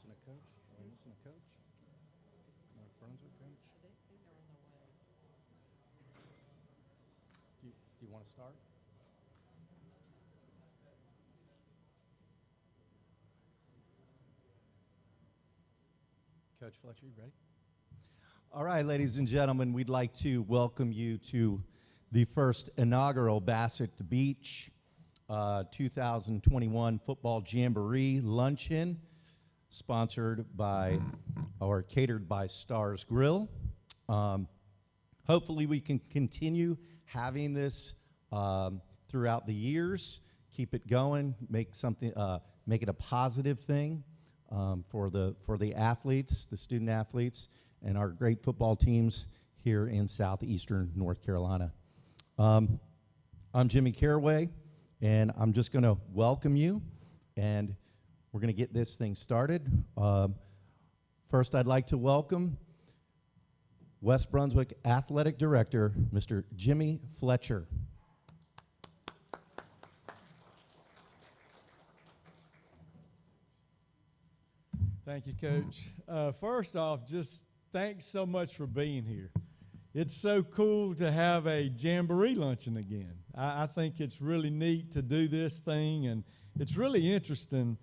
missing a coach? Are we missing a coach? Like Brunswick coach? They think they're on their way. Do you want to start? Coach Fletcher, you ready? All right, ladies and gentlemen, we'd like to welcome you to the first inaugural Bassett Beach 2021 Football Jamboree Luncheon, sponsored by or catered by Stars Grill. Hopefully we can continue having this throughout the years, keep it going, make it a positive thing for the athletes, the student athletes, and our great football teams here in southeastern North Carolina. I'm Jimmy Caraway, and I'm just going to welcome you, and we're going to get this thing started. First, I'd like to welcome West Brunswick Athletic Director, Mr. Jimmy Fletcher. Thank you, Coach. First off, just thanks so much for being here. It's so cool to have a Jamboree luncheon again. I think it's really neat to do this thing, and it's really interesting.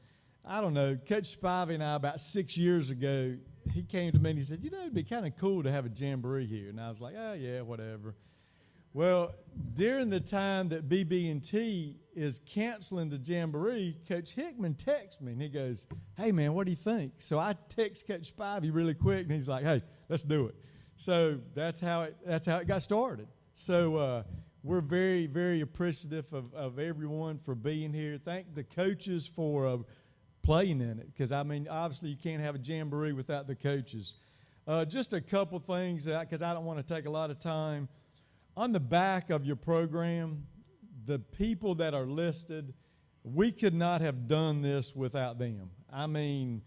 I don't know, Coach Spivey and I, about 6 years ago, he came to me and he said, you know, it'd be kind of cool to have a Jamboree here. And I was like, oh, yeah, whatever. Well, during the time that BB&T is canceling the Jamboree, Coach Hickman texts me, and he goes, hey, man, what do you think? So I text Coach Spivey really quick, and he's like, hey, let's do it. So that's how it got started. So we're very, very appreciative of everyone for being here. Thank the coaches for playing in it, because, I mean, obviously you can't have a Jamboree without the coaches. Just a couple things, because I don't want to take a lot of time. On the back of your program, the people that are listed, we could not have done this without them. I mean,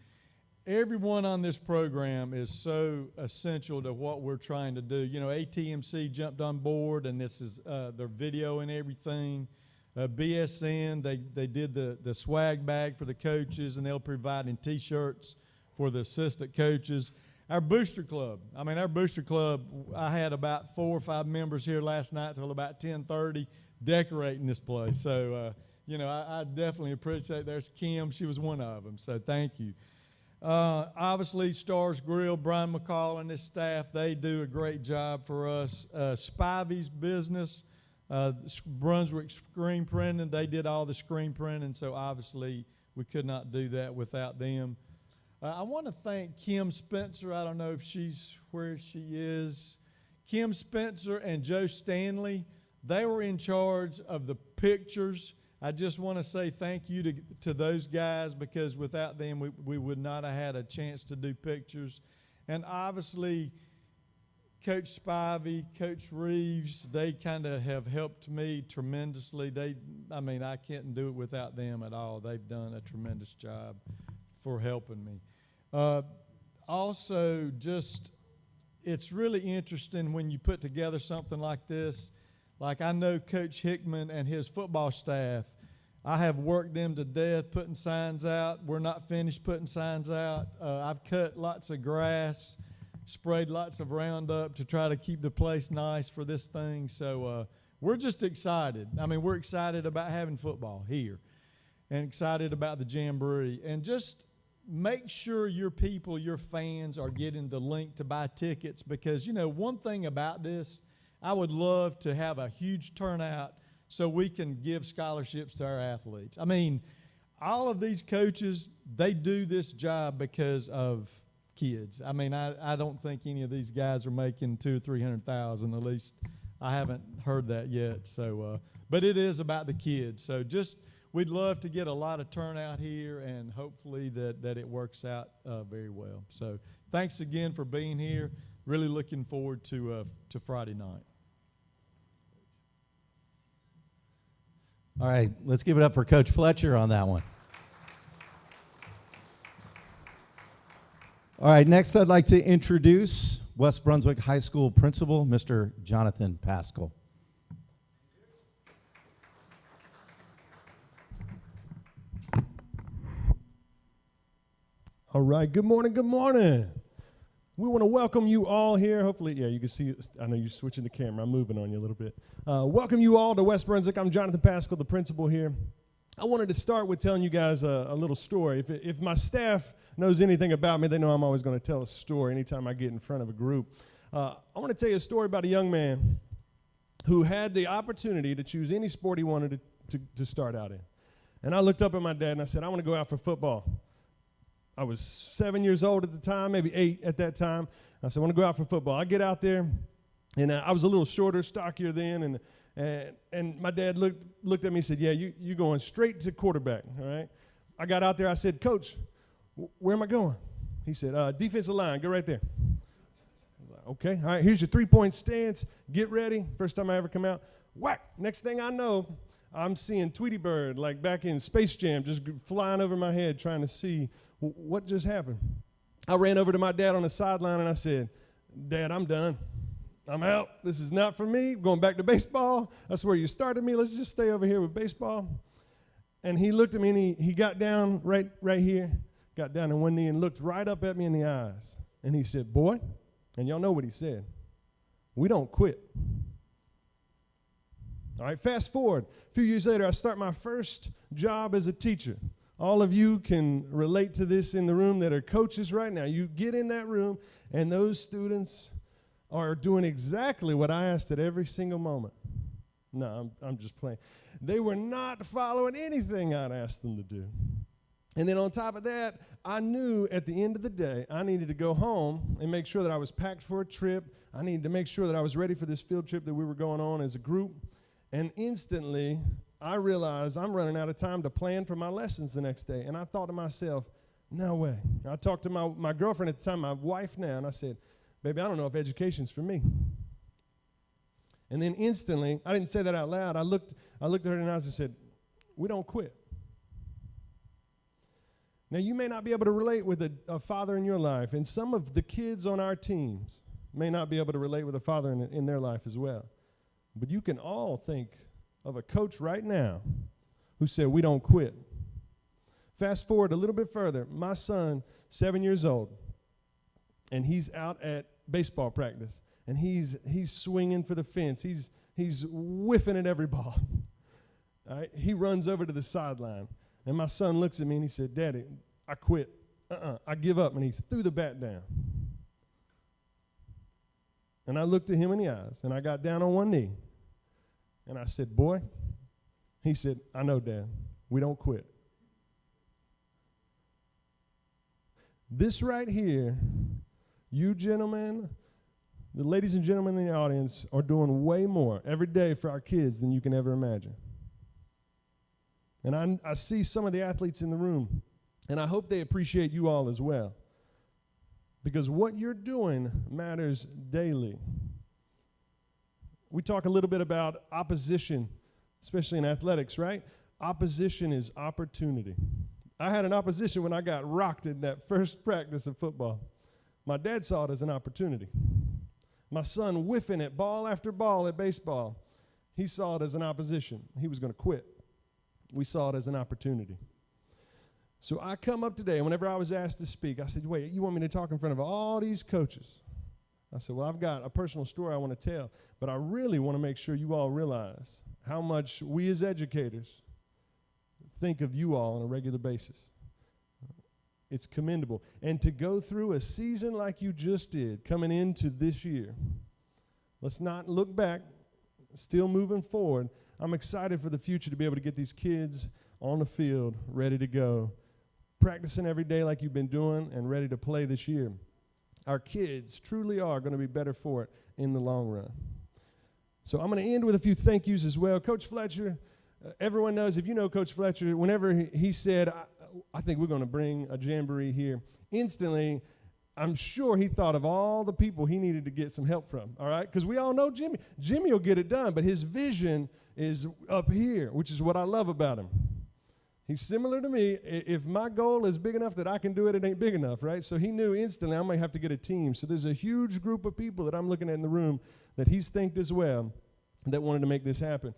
everyone on this program is so essential to what we're trying to do. You know, ATMC jumped on board, and this is their video and everything. BSN, they did the swag bag for the coaches, and they'll provide in T-shirts for the assistant coaches. Our booster club, I had about 4 or 5 members here last night till about 10:30 decorating this place. So, you know, I definitely appreciate. There's Kim, she was one of them, so thank you. Obviously, Stars Grill, Brian McCall and his staff, they do a great job for us. Spivey's business, Brunswick Screen Printing, they did all the screen printing, so obviously we could not do that without them. I want to thank Kim Spencer. I don't know if she's where she is. Kim Spencer and Joe Stanley, they were in charge of the pictures. I just want to say thank you to those guys, because without them we would not have had a chance to do pictures. And obviously Coach Spivey, Coach Reeves, they kind of have helped me tremendously. I can't do it without them at all. They've done a tremendous job for helping me. Also, just it's really interesting when you put together something like this. Like, I know Coach Hickman and his football staff, I have worked them to death putting signs out. We're not finished putting signs out. I've cut lots of grass, sprayed lots of Roundup to try to keep the place nice for this thing. So we're just excited. I mean, we're excited about having football here and excited about the Jamboree. And just make sure your people, your fans, are getting the link to buy tickets, because, you know, one thing about this, I would love to have a huge turnout so we can give scholarships to our athletes. I mean, all of these coaches, they do this job because of kids. I mean, I don't think any of these guys are making $200,000 or $300,000. At least I haven't heard that yet. So, but it is about the kids. So we'd love to get a lot of turnout here, and hopefully that it works out very well. So thanks again for being here. Really looking forward to Friday night. All right, let's give it up for Coach Fletcher on that one. All right, next I'd like to introduce West Brunswick High School Principal, Mr. Jonathan Pascal. All right, good morning, good morning. We want to welcome you all here. Hopefully, yeah, you can see, I know you're switching the camera. I'm moving on you a little bit. Welcome you all to West Brunswick. I'm Jonathan Pascal, the principal here. I wanted to start with telling you guys a little story. If my staff knows anything about me, they know I'm always going to tell a story anytime I get in front of a group. I want to tell you a story about a young man who had the opportunity to choose any sport he wanted to start out in. And I looked up at my dad and I said, I want to go out for football. I was 7 years old at the time, maybe 8 at that time. I said, I want to go out for football. I get out there, and I was a little shorter, stockier then, and my dad looked at me and said, yeah, you going straight to quarterback, all right? I got out there. I said, Coach, where am I going? He said, defensive line, go right there. I was like, okay, all right, here's your three-point stance. Get ready. First time I ever come out. Whack. Next thing I know, I'm seeing Tweety Bird, like back in Space Jam, just flying over my head trying to see what just happened. I ran over to my dad on the sideline and I said, Dad, I'm done. I'm out. This is not for me. Going back to baseball. That's where you started me. Let's just stay over here with baseball. And he looked at me and he got down right here, got down on one knee and looked right up at me in the eyes. And he said, boy, and y'all know what he said, we don't quit. All right, fast forward. A few years later, I start my first job as a teacher. All of you can relate to this in the room that are coaches right now. You get in that room, and those students are doing exactly what I asked at every single moment. No, I'm just playing. They were not following anything I'd asked them to do. And then on top of that, I knew at the end of the day, I needed to go home and make sure that I was packed for a trip. I needed to make sure that I was ready for this field trip that we were going on as a group. And instantly, I realized I'm running out of time to plan for my lessons the next day. And I thought to myself, no way. I talked to my girlfriend at the time, my wife now, and I said, baby, I don't know if education's for me. And then instantly, I didn't say that out loud. I looked at her in the eyes and said, we don't quit. Now, you may not be able to relate with a father in your life, and some of the kids on our teams may not be able to relate with a father in their life as well. But you can all think of a coach right now who said, we don't quit. Fast forward a little bit further. My son, 7 years old, and he's out at baseball practice, and he's swinging for the fence. He's whiffing at every ball. All right? He runs over to the sideline, and my son looks at me, and he said, Daddy, I quit. I give up, and he threw the bat down. And I looked at him in the eyes, and I got down on one knee. And I said, boy, he said, I know, Dad, we don't quit. This right here, you gentlemen, the ladies and gentlemen in the audience are doing way more every day for our kids than you can ever imagine. And I see some of the athletes in the room, and I hope they appreciate you all as well. Because what you're doing matters daily. We talk a little bit about opposition, especially in athletics, right? Opposition is opportunity. I had an opposition when I got rocked in that first practice of football. My dad saw it as an opportunity. My son whiffing at ball after ball at baseball, he saw it as an opposition. He was going to quit. We saw it as an opportunity. So I come up today, and whenever I was asked to speak, I said, wait, you want me to talk in front of all these coaches? I said, well, I've got a personal story I want to tell, but I really want to make sure you all realize how much we as educators think of you all on a regular basis. It's commendable. And to go through a season like you just did, coming into this year, let's not look back, still moving forward. I'm excited for the future to be able to get these kids on the field, ready to go, practicing every day like you've been doing, and ready to play this year. Our kids truly are going to be better for it in the long run. So I'm going to end with a few thank yous as well. Coach Fletcher, everyone knows, if you know Coach Fletcher, whenever he said, I think we're going to bring a Jamboree here, instantly, I'm sure he thought of all the people he needed to get some help from, all right? Because we all know Jimmy. Jimmy will get it done, but his vision is up here, which is what I love about him. He's similar to me. If my goal is big enough that I can do it, it ain't big enough, right? So he knew instantly I might have to get a team. So there's a huge group of people that I'm looking at in the room that he's thanked as well that wanted to make this happen.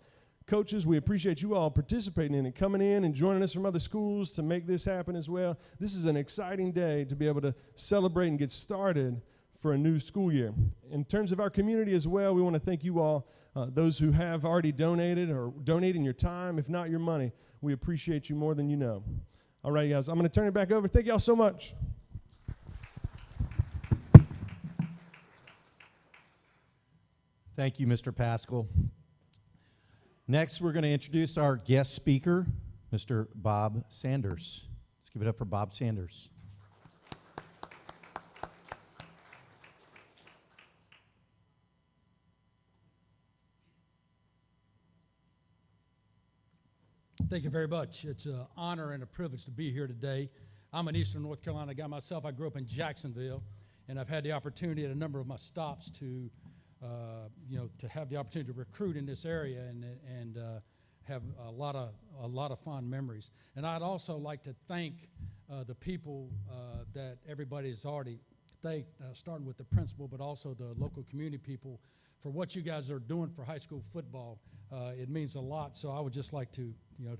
Coaches, we appreciate you all participating in it, coming in and joining us from other schools to make this happen as well. This is an exciting day to be able to celebrate and get started for a new school year. In terms of our community as well, we want to thank you all, those who have already donated or donating your time, if not your money. We appreciate you more than you know. All right, guys, I'm going to turn it back over. Thank y'all so much. Thank you, Mr. Pascal. Next, we're going to introduce our guest speaker, Mr. Bob Sanders. Let's give it up for Bob Sanders. Thank you very much. It's an honor and a privilege to be here today. I'm an Eastern North Carolina guy myself. I grew up in Jacksonville, and I've had the opportunity at a number of my stops to have the opportunity to recruit in this area and have a lot of fond memories. And I'd also like to thank the people that everybody has already thanked, starting with the principal, but also the local community people for what you guys are doing for high school football. It means a lot. So I would just like to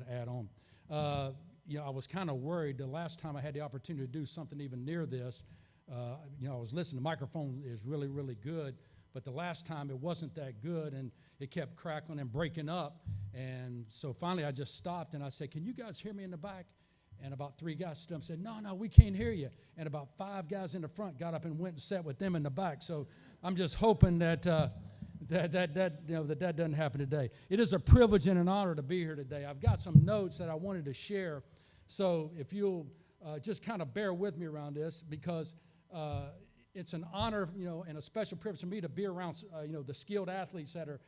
add on. I was kind of worried the last time I had the opportunity to do something even near this. I was listening. The microphone is really, really good. But the last time it wasn't that good, and it kept crackling and breaking up. And so finally I just stopped, and I said, can you guys hear me in the back? And about 3 guys stood up and said, no, we can't hear you. And about 5 guys in the front got up and went and sat with them in the back. So I'm just hoping that that doesn't happen today. It is a privilege and an honor to be here today. I've got some notes that I wanted to share. So if you'll just kind of bear with me around this, because it's an honor, and a special privilege for me to be around, the skilled athletes that are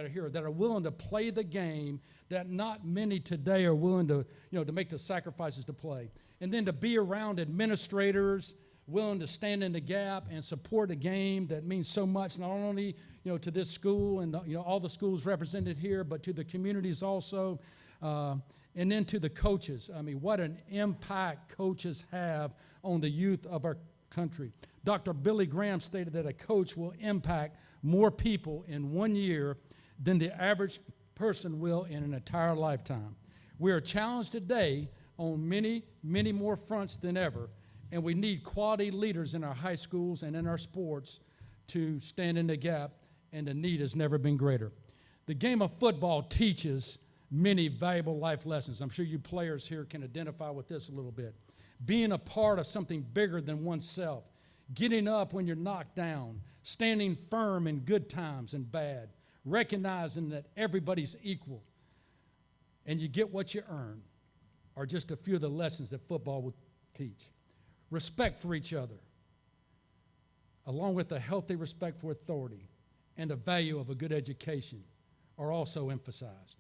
here, that are willing to play the game that not many today are willing to, to make the sacrifices to play. And then to be around administrators willing to stand in the gap and support a game that means so much, not only, to this school and, all the schools represented here, but to the communities also. And then to the coaches. I mean, what an impact coaches have on the youth of our country. Dr. Billy Graham stated that a coach will impact more people in 1 year than the average person will in an entire lifetime. We are challenged today on many, many more fronts than ever, and we need quality leaders in our high schools and in our sports to stand in the gap, and the need has never been greater. The game of football teaches many valuable life lessons. I'm sure you players here can identify with this a little bit. Being a part of something bigger than oneself, getting up when you're knocked down, standing firm in good times and bad, recognizing that everybody's equal, and you get what you earn, are just a few of the lessons that football will teach. Respect for each other, along with a healthy respect for authority and the value of a good education, are also emphasized.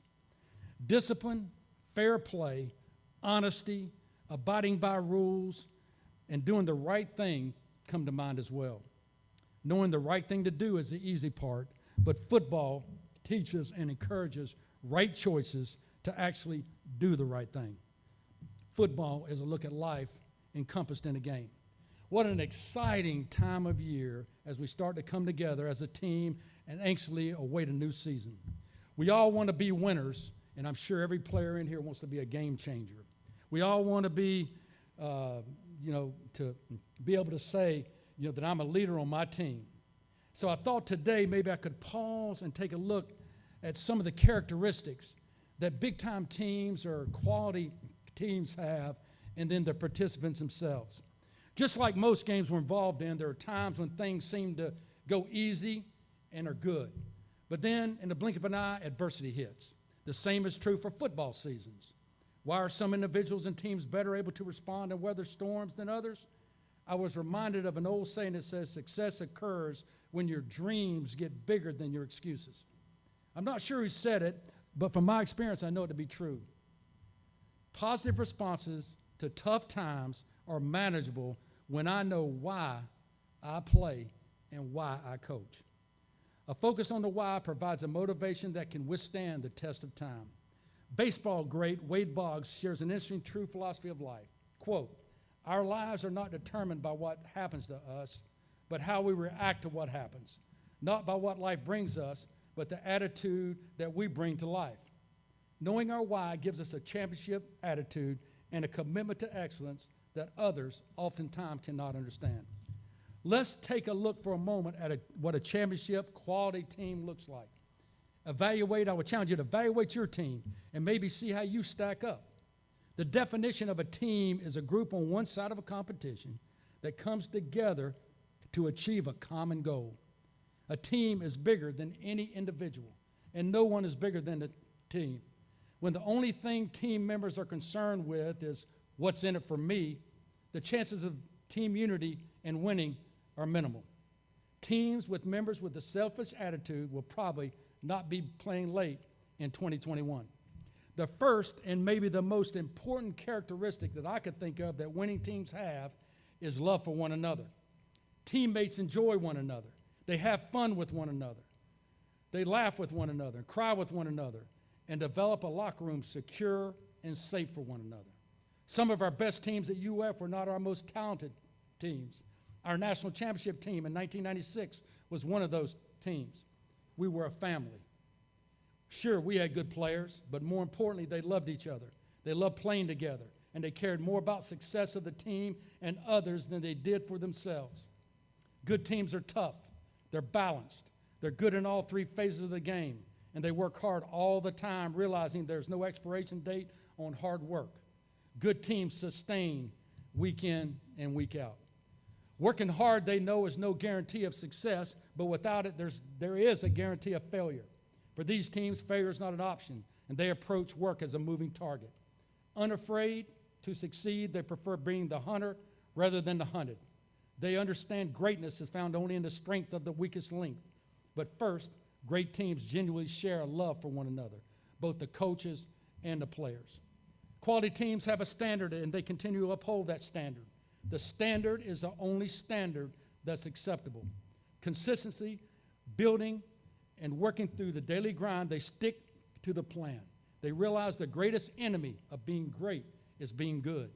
Discipline, fair play, honesty, abiding by rules, and doing the right thing come to mind as well. Knowing the right thing to do is the easy part, but football teaches and encourages right choices to actually do the right thing. Football is a look at life encompassed in a game. What an exciting time of year as we start to come together as a team and anxiously await a new season. We all want to be winners, and I'm sure every player in here wants to be a game changer. We all want to be, to be able to say, that I'm a leader on my team. So I thought today maybe I could pause and take a look at some of the characteristics that big-time teams or quality teams have, and then the participants themselves. Just like most games we're involved in, there are times when things seem to go easy and are good. But then, in the blink of an eye, adversity hits. The same is true for football seasons. Why are some individuals and teams better able to respond and weather storms than others? I was reminded of an old saying that says success occurs when your dreams get bigger than your excuses. I'm not sure who said it, but from my experience, I know it to be true. Positive responses to tough times are manageable when I know why I play and why I coach. A focus on the why provides a motivation that can withstand the test of time. Baseball great Wade Boggs shares an interesting true philosophy of life. Quote, "Our lives are not determined by what happens to us, but how we react to what happens. Not by what life brings us, but the attitude that we bring to life." Knowing our why gives us a championship attitude and a commitment to excellence that others oftentimes cannot understand. Let's take a look for a moment at what a championship quality team looks like. I would challenge you to evaluate your team and maybe see how you stack up. The definition of a team is a group on one side of a competition that comes together to achieve a common goal. A team is bigger than any individual, and no one is bigger than the team. When the only thing team members are concerned with is what's in it for me, the chances of team unity and winning are minimal. Teams with members with a selfish attitude will probably not be playing late in 2021. The first and maybe the most important characteristic that I could think of that winning teams have is love for one another. Teammates enjoy one another. They have fun with one another. They laugh with one another and cry with one another and develop a locker room secure and safe for one another. Some of our best teams at UF were not our most talented teams. Our national championship team in 1996 was one of those teams. We were a family. Sure, we had good players, but more importantly, they loved each other. They loved playing together, and they cared more about success of the team and others than they did for themselves. Good teams are tough. They're balanced. They're good in all three phases of the game, and they work hard all the time, realizing there's no expiration date on hard work. Good teams sustain week in and week out. Working hard, they know, is no guarantee of success, but without it, there is a guarantee of failure. For these teams, failure is not an option, and they approach work as a moving target. Unafraid to succeed, they prefer being the hunter rather than the hunted. They understand greatness is found only in the strength of the weakest link. But first, great teams genuinely share a love for one another, both the coaches and the players. Quality teams have a standard, and they continue to uphold that standard. The standard is the only standard that's acceptable. Consistency, building, and working through the daily grind, they stick to the plan. They realize the greatest enemy of being great is being good.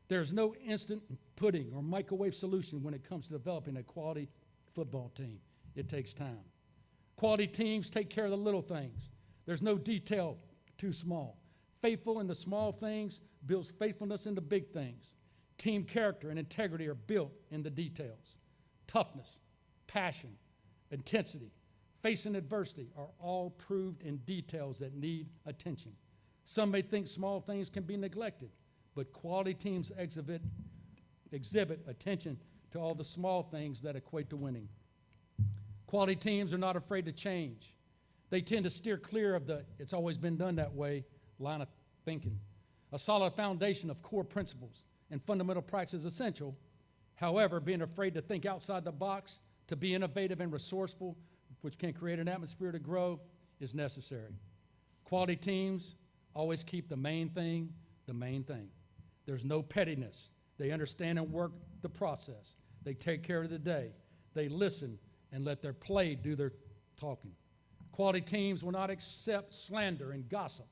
There's no instant pudding or microwave solution when it comes to developing a quality football team. It takes time. Quality teams take care of the little things. There's no detail too small. Faithful in the small things builds faithfulness in the big things. Team character and integrity are built in the details. Toughness, passion, intensity, facing adversity are all proved in details that need attention. Some may think small things can be neglected, but quality teams exhibit attention to all the small things that equate to winning. Quality teams are not afraid to change. They tend to steer clear of the "it's always been done that way" line of thinking. A solid foundation of core principles and fundamental practice is essential. However, being afraid to think outside the box, to be innovative and resourceful, which can create an atmosphere to grow, is necessary. Quality teams always keep the main thing the main thing. There's no pettiness. They understand and work the process. They take care of the day. They listen and let their play do their talking. Quality teams will not accept slander and gossip,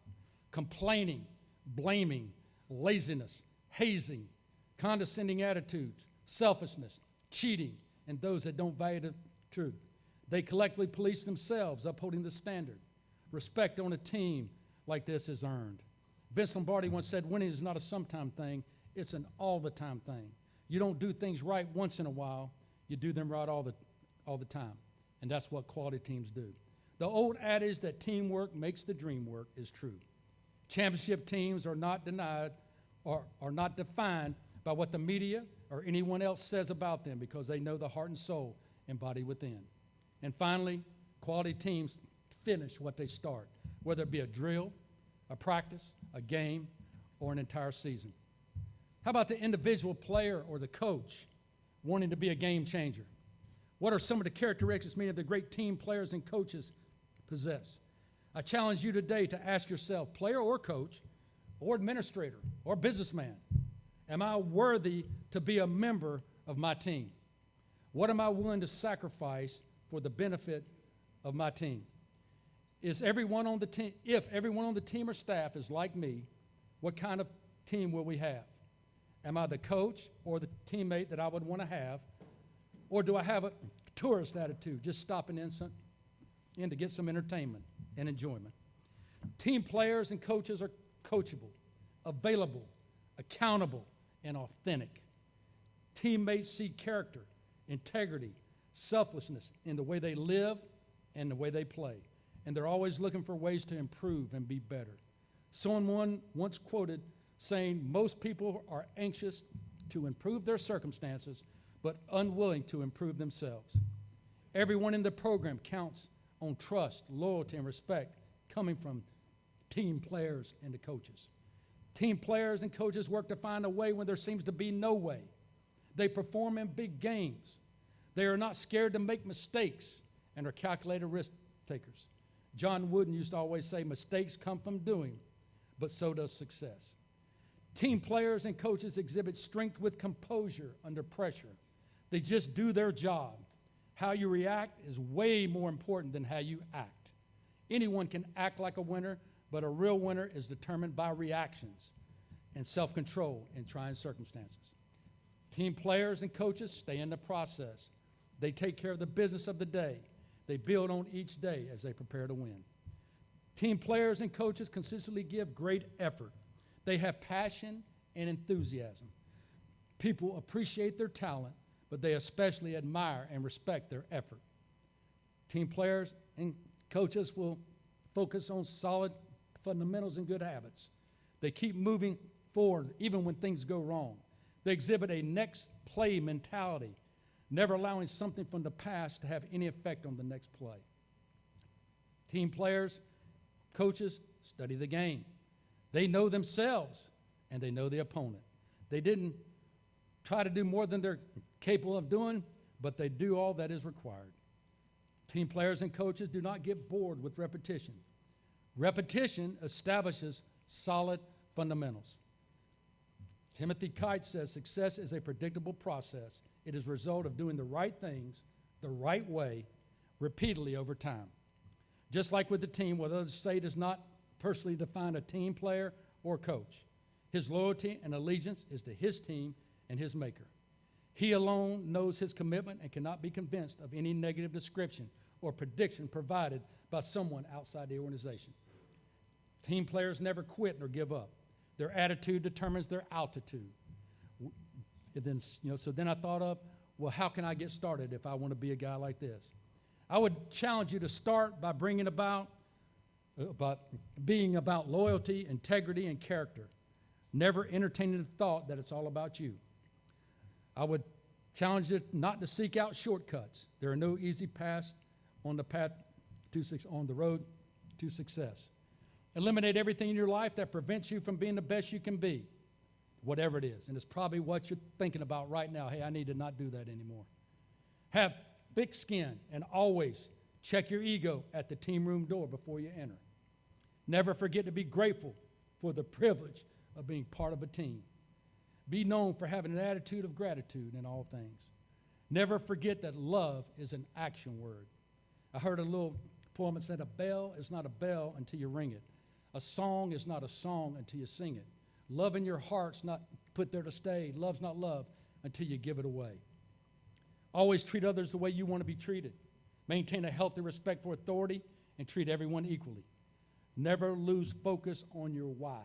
complaining, blaming, laziness, hazing, condescending attitudes, selfishness, cheating, and those that don't value the truth. They collectively police themselves, upholding the standard. Respect on a team like this is earned. Vince Lombardi once said, winning is not a sometime thing, it's an all-the-time thing. You don't do things right once in a while, you do them right all the time. And that's what quality teams do. The old adage that teamwork makes the dream work is true. Championship teams are not denied or are not defined by what the media or anyone else says about them, because they know the heart and soul embodied within. And finally, quality teams finish what they start, whether it be a drill, a practice, a game, or an entire season. How about the individual player or the coach wanting to be a game changer? What are some of the characteristics many of the great team players and coaches possess? I challenge you today to ask yourself, player or coach, or administrator, or businessman, am I worthy to be a member of my team? What am I willing to sacrifice for the benefit of my team? Is everyone on the team, if everyone on the team or staff is like me, what kind of team will we have? Am I the coach or the teammate that I would want to have? Or do I have a tourist attitude, just stopping in to get some entertainment and enjoyment? Team players and coaches are coachable, available, accountable, and authentic. Teammates see character, integrity, selflessness in the way they live and the way they play. And they're always looking for ways to improve and be better. Someone once quoted saying, most people are anxious to improve their circumstances, but unwilling to improve themselves. Everyone in the program counts on trust, loyalty, and respect coming from team players and the coaches. Team players and coaches work to find a way when there seems to be no way. They perform in big games. They are not scared to make mistakes and are calculated risk takers. John Wooden used to always say, mistakes come from doing, but so does success. Team players and coaches exhibit strength with composure under pressure. They just do their job. How you react is way more important than how you act. Anyone can act like a winner, but a real winner is determined by reactions and self-control in trying circumstances. Team players and coaches stay in the process. They take care of the business of the day. They build on each day as they prepare to win. Team players and coaches consistently give great effort. They have passion and enthusiasm. People appreciate their talent, but they especially admire and respect their effort. Team players and coaches will focus on solid fundamentals and good habits. They keep moving forward even when things go wrong. They exhibit a next play mentality, never allowing something from the past to have any effect on the next play. Team players, coaches study the game. They know themselves and they know the opponent. They didn't try to do more than they're capable of doing, but they do all that is required. Team players and coaches do not get bored with repetition. Repetition establishes solid fundamentals. Timothy Kite says success is a predictable process. It is a result of doing the right things the right way repeatedly over time. Just like with the team, what others say does not personally define a team player or coach. His loyalty and allegiance is to his team and his maker. He alone knows his commitment and cannot be convinced of any negative description or prediction provided by someone outside the organization. Team players never quit nor give up. Their attitude determines their altitude. And then, so then I thought of, well, how can I get started if I want to be a guy like this? I would challenge you to start by bringing about being about loyalty, integrity, and character, never entertaining the thought that it's all about you. I would challenge you not to seek out shortcuts. There are no easy paths on the road to success. Eliminate everything in your life that prevents you from being the best you can be, whatever it is. And it's probably what you're thinking about right now. Hey, I need to not do that anymore. Have thick skin and always check your ego at the team room door before you enter. Never forget to be grateful for the privilege of being part of a team. Be known for having an attitude of gratitude in all things. Never forget that love is an action word. I heard a little poem that said, a bell is not a bell until you ring it. A song is not a song until you sing it. Love in your heart's not put there to stay. Love's not love until you give it away. Always treat others the way you want to be treated. Maintain a healthy respect for authority and treat everyone equally. Never lose focus on your why.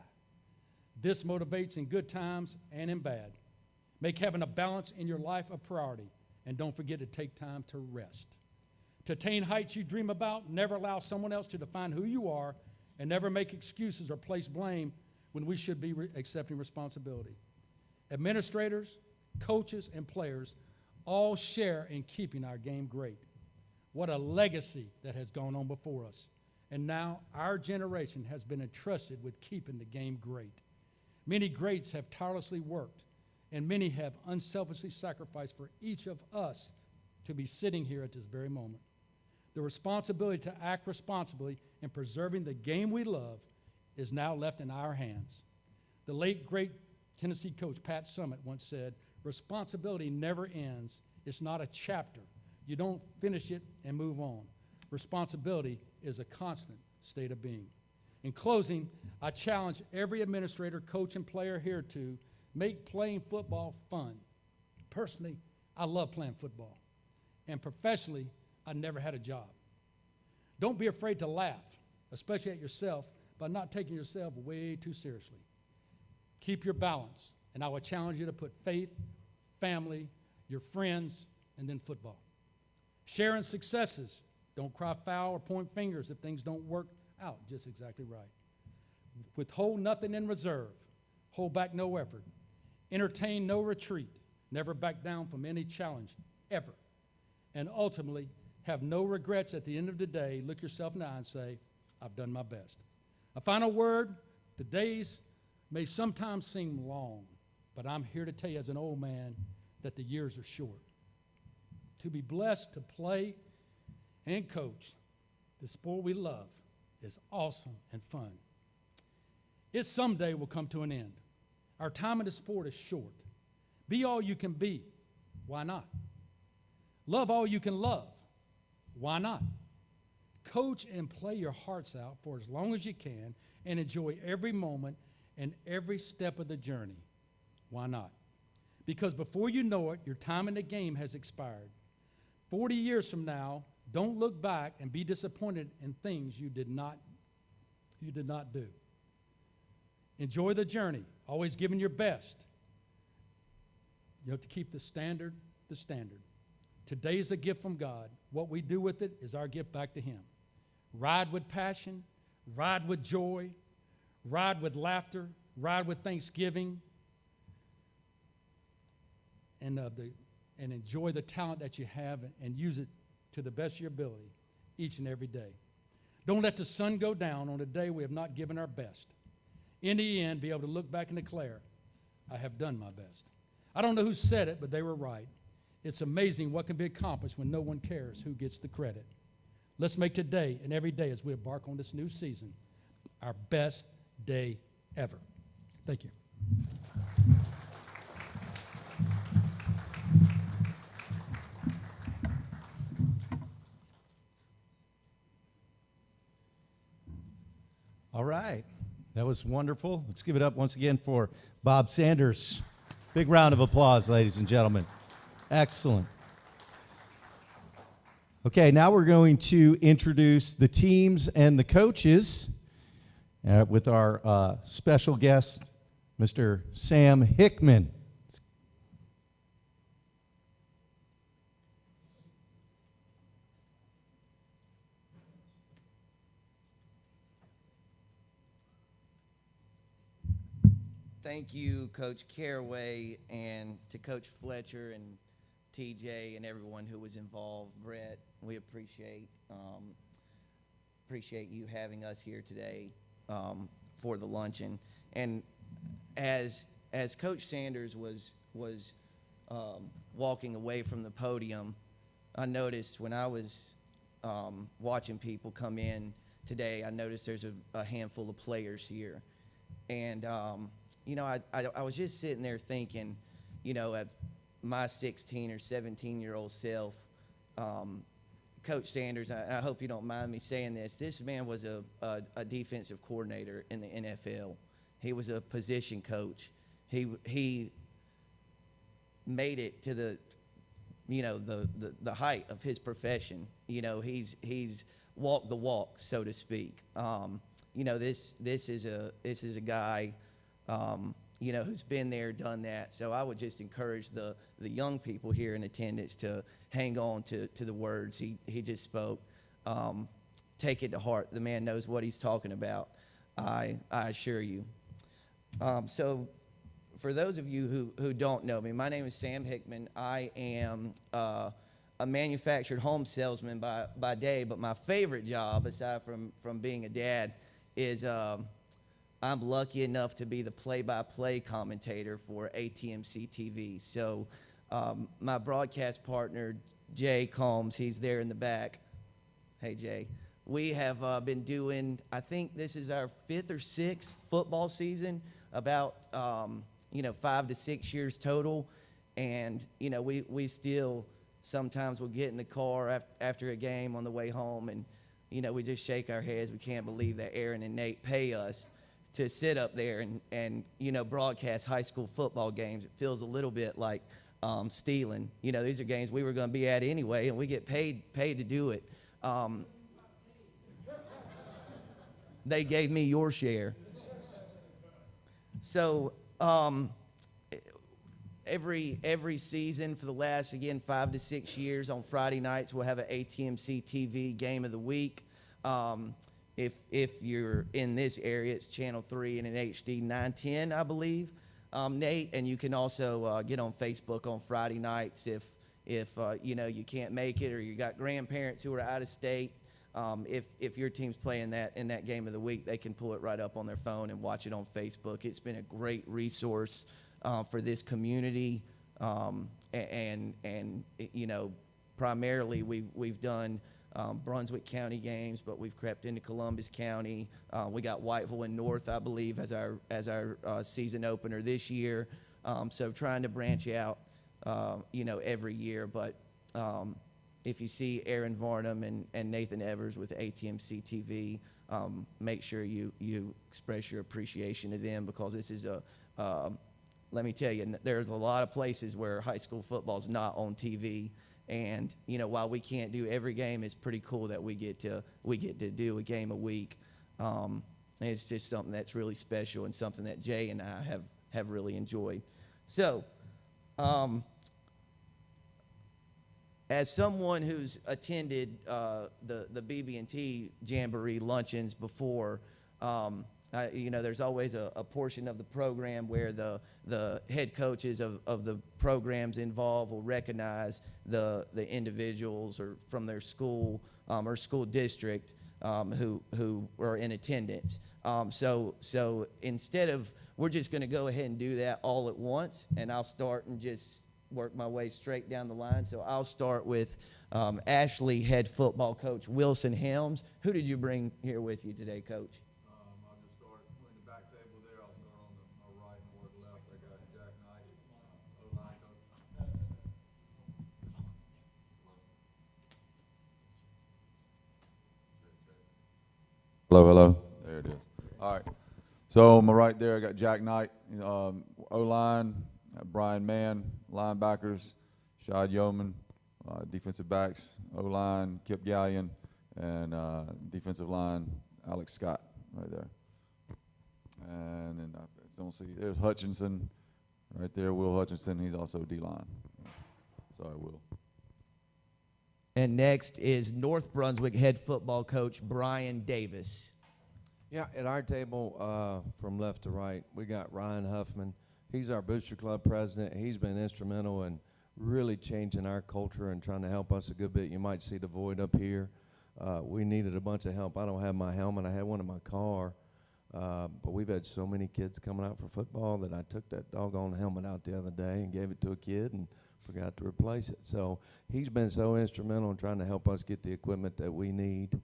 This motivates in good times and in bad. Make having a balance in your life a priority, and don't forget to take time to rest. To attain heights you dream about, never allow someone else to define who you are, and never make excuses or place blame when we should be accepting responsibility. Administrators, coaches, and players all share in keeping our game great. What a legacy that has gone on before us. And now our generation has been entrusted with keeping the game great. Many greats have tirelessly worked, and many have unselfishly sacrificed for each of us to be sitting here at this very moment. The responsibility to act responsibly in preserving the game we love is now left in our hands. The late, great Tennessee coach Pat Summitt once said, responsibility never ends. It's not a chapter. You don't finish it and move on. Responsibility is a constant state of being. In closing, I challenge every administrator, coach, and player here to make playing football fun. Personally, I love playing football. And professionally, I never had a job. Don't be afraid to laugh, especially at yourself, by not taking yourself way too seriously. Keep your balance, and I would challenge you to put faith, family, your friends, and then football. Sharing successes. Don't cry foul or point fingers if things don't work out just exactly right. Withhold nothing in reserve. Hold back no effort. Entertain no retreat. Never back down from any challenge, ever. And ultimately, have no regrets at the end of the day. Look yourself in the eye and say, I've done my best. A final word, the days may sometimes seem long, but I'm here to tell you as an old man that the years are short. To be blessed to play and coach the sport we love is awesome and fun. It someday will come to an end. Our time in the sport is short. Be all you can be. Why not? Love all you can love. Why not? Coach and play your hearts out for as long as you can and enjoy every moment and every step of the journey. Why not? Because before you know it, your time in the game has expired. 40 years from now, don't look back and be disappointed in things you did not do. Enjoy the journey, always giving your best. You have to keep the standard the standard. Today is a gift from God. What we do with it is our gift back to Him. Ride with passion, ride with joy, ride with laughter, ride with thanksgiving, and enjoy the talent that you have and use it to the best of your ability each and every day. Don't let the sun go down on a day we have not given our best. In the end, be able to look back and declare, I have done my best. I don't know who said it, but they were right. It's amazing what can be accomplished when no one cares who gets the credit. Let's make today and every day as we embark on this new season our best day ever. Thank you. All right. That was wonderful. Let's give it up once again for Bob Sanders. Big round of applause, ladies and gentlemen. Excellent. Okay, now we're going to introduce the teams and the coaches with our special guest, Mr. Sam Hickman. Thank you, Coach Caraway, and to Coach Fletcher and TJ and everyone who was involved. Brett, we appreciate you having us here today for the luncheon. And as Coach Sanders was walking away from the podium, I noticed when I was watching people come in today, I noticed there's a handful of players here. And you know, I was just sitting there thinking, you know, at my 16 or 17-year-old self, Coach Sanders, I hope you don't mind me saying this man was a defensive coordinator in the NFL. He was a position coach. He made it to the, you know, the height of his profession. You know, he's walked the walk, so to speak. You know, this is a guy, you know, who's been there, done that. So I would just encourage the young people here in attendance to hang on to the words he just spoke. Take it to heart. The man knows what he's talking about, I assure you. So for those of you who don't know me, my name is Sam Hickman. I am a manufactured home salesman by day, but my favorite job, aside from being a dad, is I'm lucky enough to be the play-by-play commentator for ATMC TV. So my broadcast partner, Jay Combs, he's there in the back. Hey, Jay. We have been doing, I think this is our 5th or 6th football season, about, 5 to 6 years total. And, you know, we still sometimes will get in the car after a game on the way home and, you know, we just shake our heads. We can't believe that Aaron and Nate pay us to sit up there and you know, broadcast high school football games. It feels a little bit like stealing. You know, these are games we were going to be at anyway, and we get paid to do it. They gave me your share. So every season for the last, again, 5 to 6 years on Friday nights, we'll have an ATMC TV Game of the Week. If you're in this area, it's Channel 3 and an HD 910, I believe, Nate. And you can also get on Facebook on Friday nights if you know, you can't make it, or you got grandparents who are out of state. If your team's playing in that Game of the Week, they can pull it right up on their phone and watch it on Facebook. It's been a great resource for this community, and you know, primarily we've done Brunswick County games, but we've crept into Columbus County. We got Whiteville and North, I believe, as our season opener this year. So trying to branch out, you know, every year. But if you see Aaron Varnum and Nathan Evers with ATMC TV, make sure you express your appreciation to them, because this is let me tell you, there's a lot of places where high school football is not on TV. And, you know, while we can't do every game, it's pretty cool that we get to do a game a week. And it's just something that's really special and something that Jay and I have really enjoyed. So, as someone who's attended the BB&T Jamboree luncheons before, you know, there's always a portion of the program where the head coaches of the programs involved will recognize the individuals or from their school or school district who are in attendance. So instead of, we're just going to go ahead and do that all at once, and I'll start and just work my way straight down the line. So I'll start with Ashley head football coach Wilson Helms. Who did you bring here with you today, Coach? I'll just start in the back table there. I'll start on my right and work left. I got Jack Knight, O-line coach. Hello. There it is. All right. So on my right there, I got Jack Knight, O-line, Brian Mann, linebackers, Shad Yeoman, defensive backs, O-line, Kip Gallion, and defensive line, Alex Scott, right there. And then I don't see, there's Hutchinson, right there, Will Hutchinson. He's also D-line. Sorry, Will. And next is North Brunswick head football coach Brian Davis. Yeah, at our table, from left to right, we got Ryan Huffman. He's our Booster Club president. He's been instrumental in really changing our culture and trying to help us a good bit. You might see the void up here. We needed a bunch of help. I don't have my helmet. I had one in my car. But we've had so many kids coming out for football that I took that doggone helmet out the other day and gave it to a kid and forgot to replace it. So he's been so instrumental in trying to help us get the equipment that we need.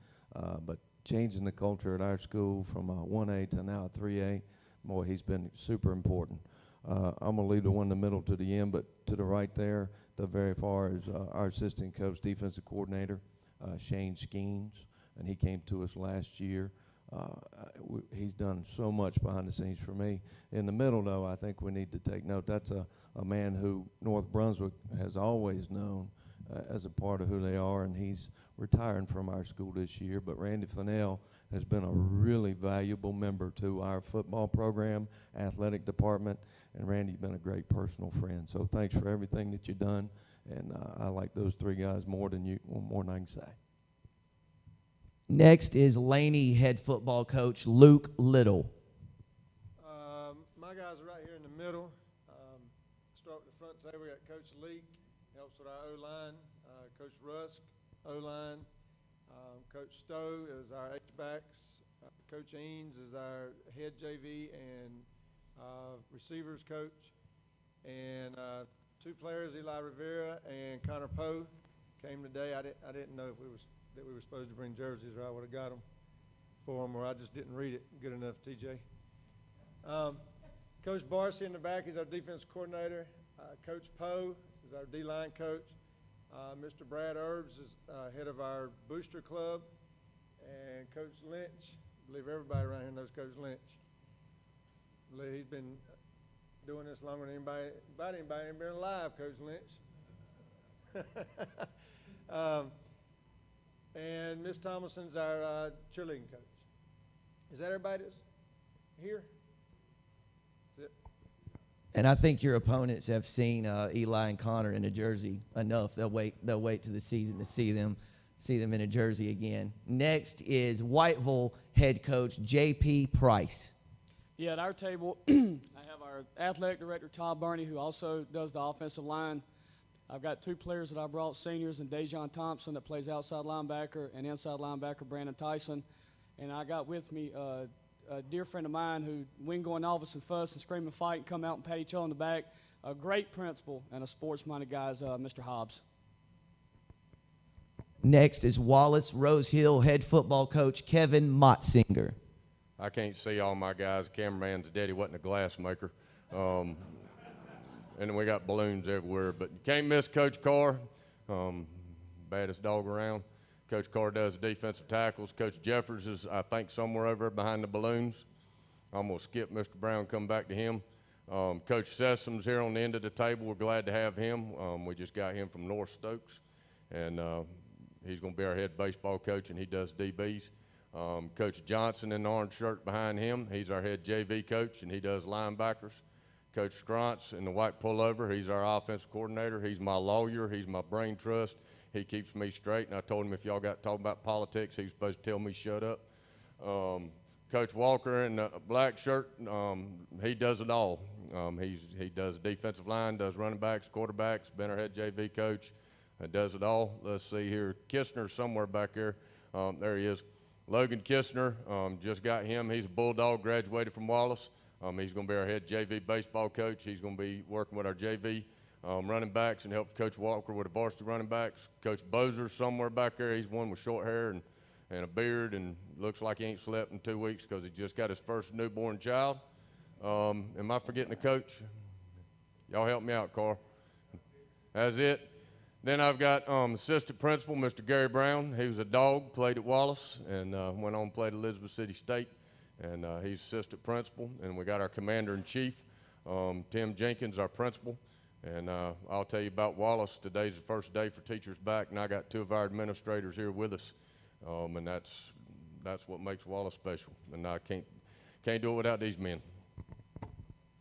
But changing the culture at our school from 1A to now 3A, boy, he's been super important. I'm going to leave the one in the middle to the end, but to the right there, the very far is our assistant coach, defensive coordinator, Shane Skeens, and he came to us last year. He's done so much behind the scenes for me. In the middle, though, I think we need to take note. That's a man who North Brunswick has always known as a part of who they are, and he's retiring from our school this year. But Randy Fennell has been a really valuable member to our football program, athletic department, and Randy's been a great personal friend. So thanks for everything that you've done, and I like those three guys more than I can say. Next is Laney head football coach Luke Little. My guys are right here in the middle. Start with the front table. We got Coach Leak, helps with our O-line. Coach Rusk, O-line. Coach Stowe is our H-backs. Coach Eanes is our head JV and receivers coach. And two players, Eli Rivera and Connor Poe, came today. I didn't know if that we were supposed to bring jerseys, or I would have got them for them, or I just didn't read it good enough, TJ. Coach Barcy in the back is our defense coordinator. Coach Poe is our D-line coach. Mr. Brad Herbs is head of our booster club. And Coach Lynch, I believe everybody around here knows Coach Lynch. I believe he's been doing this longer than anybody been alive, Coach Lynch. And Miss Thomason's our cheerleading coach. Is that everybody that's here? That's it. And I think your opponents have seen Eli and Connor in a jersey enough. They'll wait to the season to see them in a jersey again. Next is Whiteville head coach J.P. Price. Yeah, at our table, I have our athletic director, Todd Burney, who also does the offensive line. I've got two players that I brought, seniors, and Dejon Thompson that plays outside linebacker, and inside linebacker Brandon Tyson. And I got with me a dear friend of mine who, we can go in office and fuss and scream and fight and come out and pat each other on the back. A great principal and a sports-minded guy is Mr. Hobbs. Next is Wallace Rose Hill head football coach Kevin Motzinger. I can't see all my guys. Cameraman's daddy wasn't a glass maker. And then we got balloons everywhere. But you can't miss Coach Carr, baddest dog around. Coach Carr does defensive tackles. Coach Jeffers is, I think, somewhere over behind the balloons. I'm going to skip Mr. Brown, come back to him. Coach Sessom's here on the end of the table. We're glad to have him. We just got him from North Stokes. And he's going to be our head baseball coach, and he does DBs. Coach Johnson in the orange shirt behind him, he's our head JV coach, and he does linebackers. Coach Scrontz in the white pullover, he's our offensive coordinator. He's my lawyer. He's my brain trust. He keeps me straight, and I told him if y'all got talking about politics, he was supposed to tell me shut up. Coach Walker in the black shirt, he does it all. He does defensive line, does running backs, quarterbacks, been our head JV coach, does it all. Let's see here. Kistner's somewhere back there. There he is. Logan Kistner, just got him. He's a Bulldog, graduated from Wallace. He's going to be our head JV baseball coach. He's going to be working with our JV running backs and helps Coach Walker with the varsity running backs. Coach Bozer's somewhere back there. He's one with short hair and a beard and looks like he ain't slept in 2 weeks because he just got his first newborn child. Am I forgetting the coach? Y'all help me out, Carl. That's it. Then I've got assistant principal, Mr. Gary Brown. He was a dog, played at Wallace, and went on and played at Elizabeth City State. And he's assistant principal. And we got our commander-in-chief, Tim Jenkins, our principal. And I'll tell you about Wallace. Today's the first day for teachers back, and I got two of our administrators here with us. And that's what makes Wallace special. And I can't do it without these men.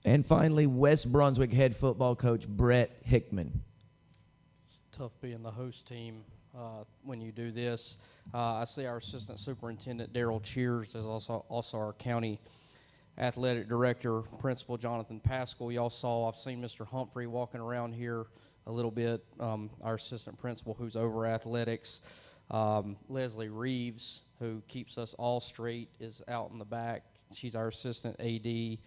And finally, West Brunswick head football coach Brett Hickman. It's tough being the host team when you do this. I see our assistant superintendent Daryl Cheers is also our county athletic director, principal Jonathan Pascal. Y'all saw, I've seen Mr. Humphrey walking around here a little bit, our assistant principal who's over athletics. Leslie Reeves, who keeps us all straight, is out in the back. She's our assistant AD.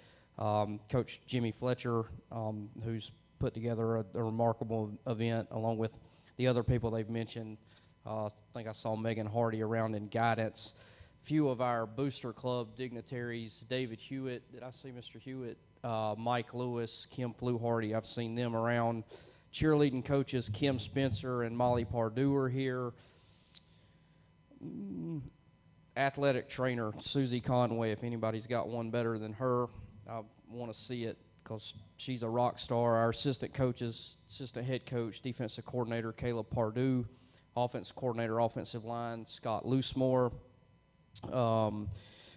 Coach Jimmy Fletcher, who's put together a remarkable event along with the other people they've mentioned. I think I saw Megan Hardy around in guidance. Few of our booster club dignitaries, David Hewitt, did I see Mr. Hewitt? Mike Lewis, Kim Fluharty, I've seen them around. Cheerleading coaches Kim Spencer and Molly Pardue are here. Athletic trainer Susie Conway, if anybody's got one better than her, I want to see it because she's a rock star. Our assistant coaches, assistant head coach, defensive coordinator Caleb Pardue, offensive coordinator, offensive line Scott Loosemore,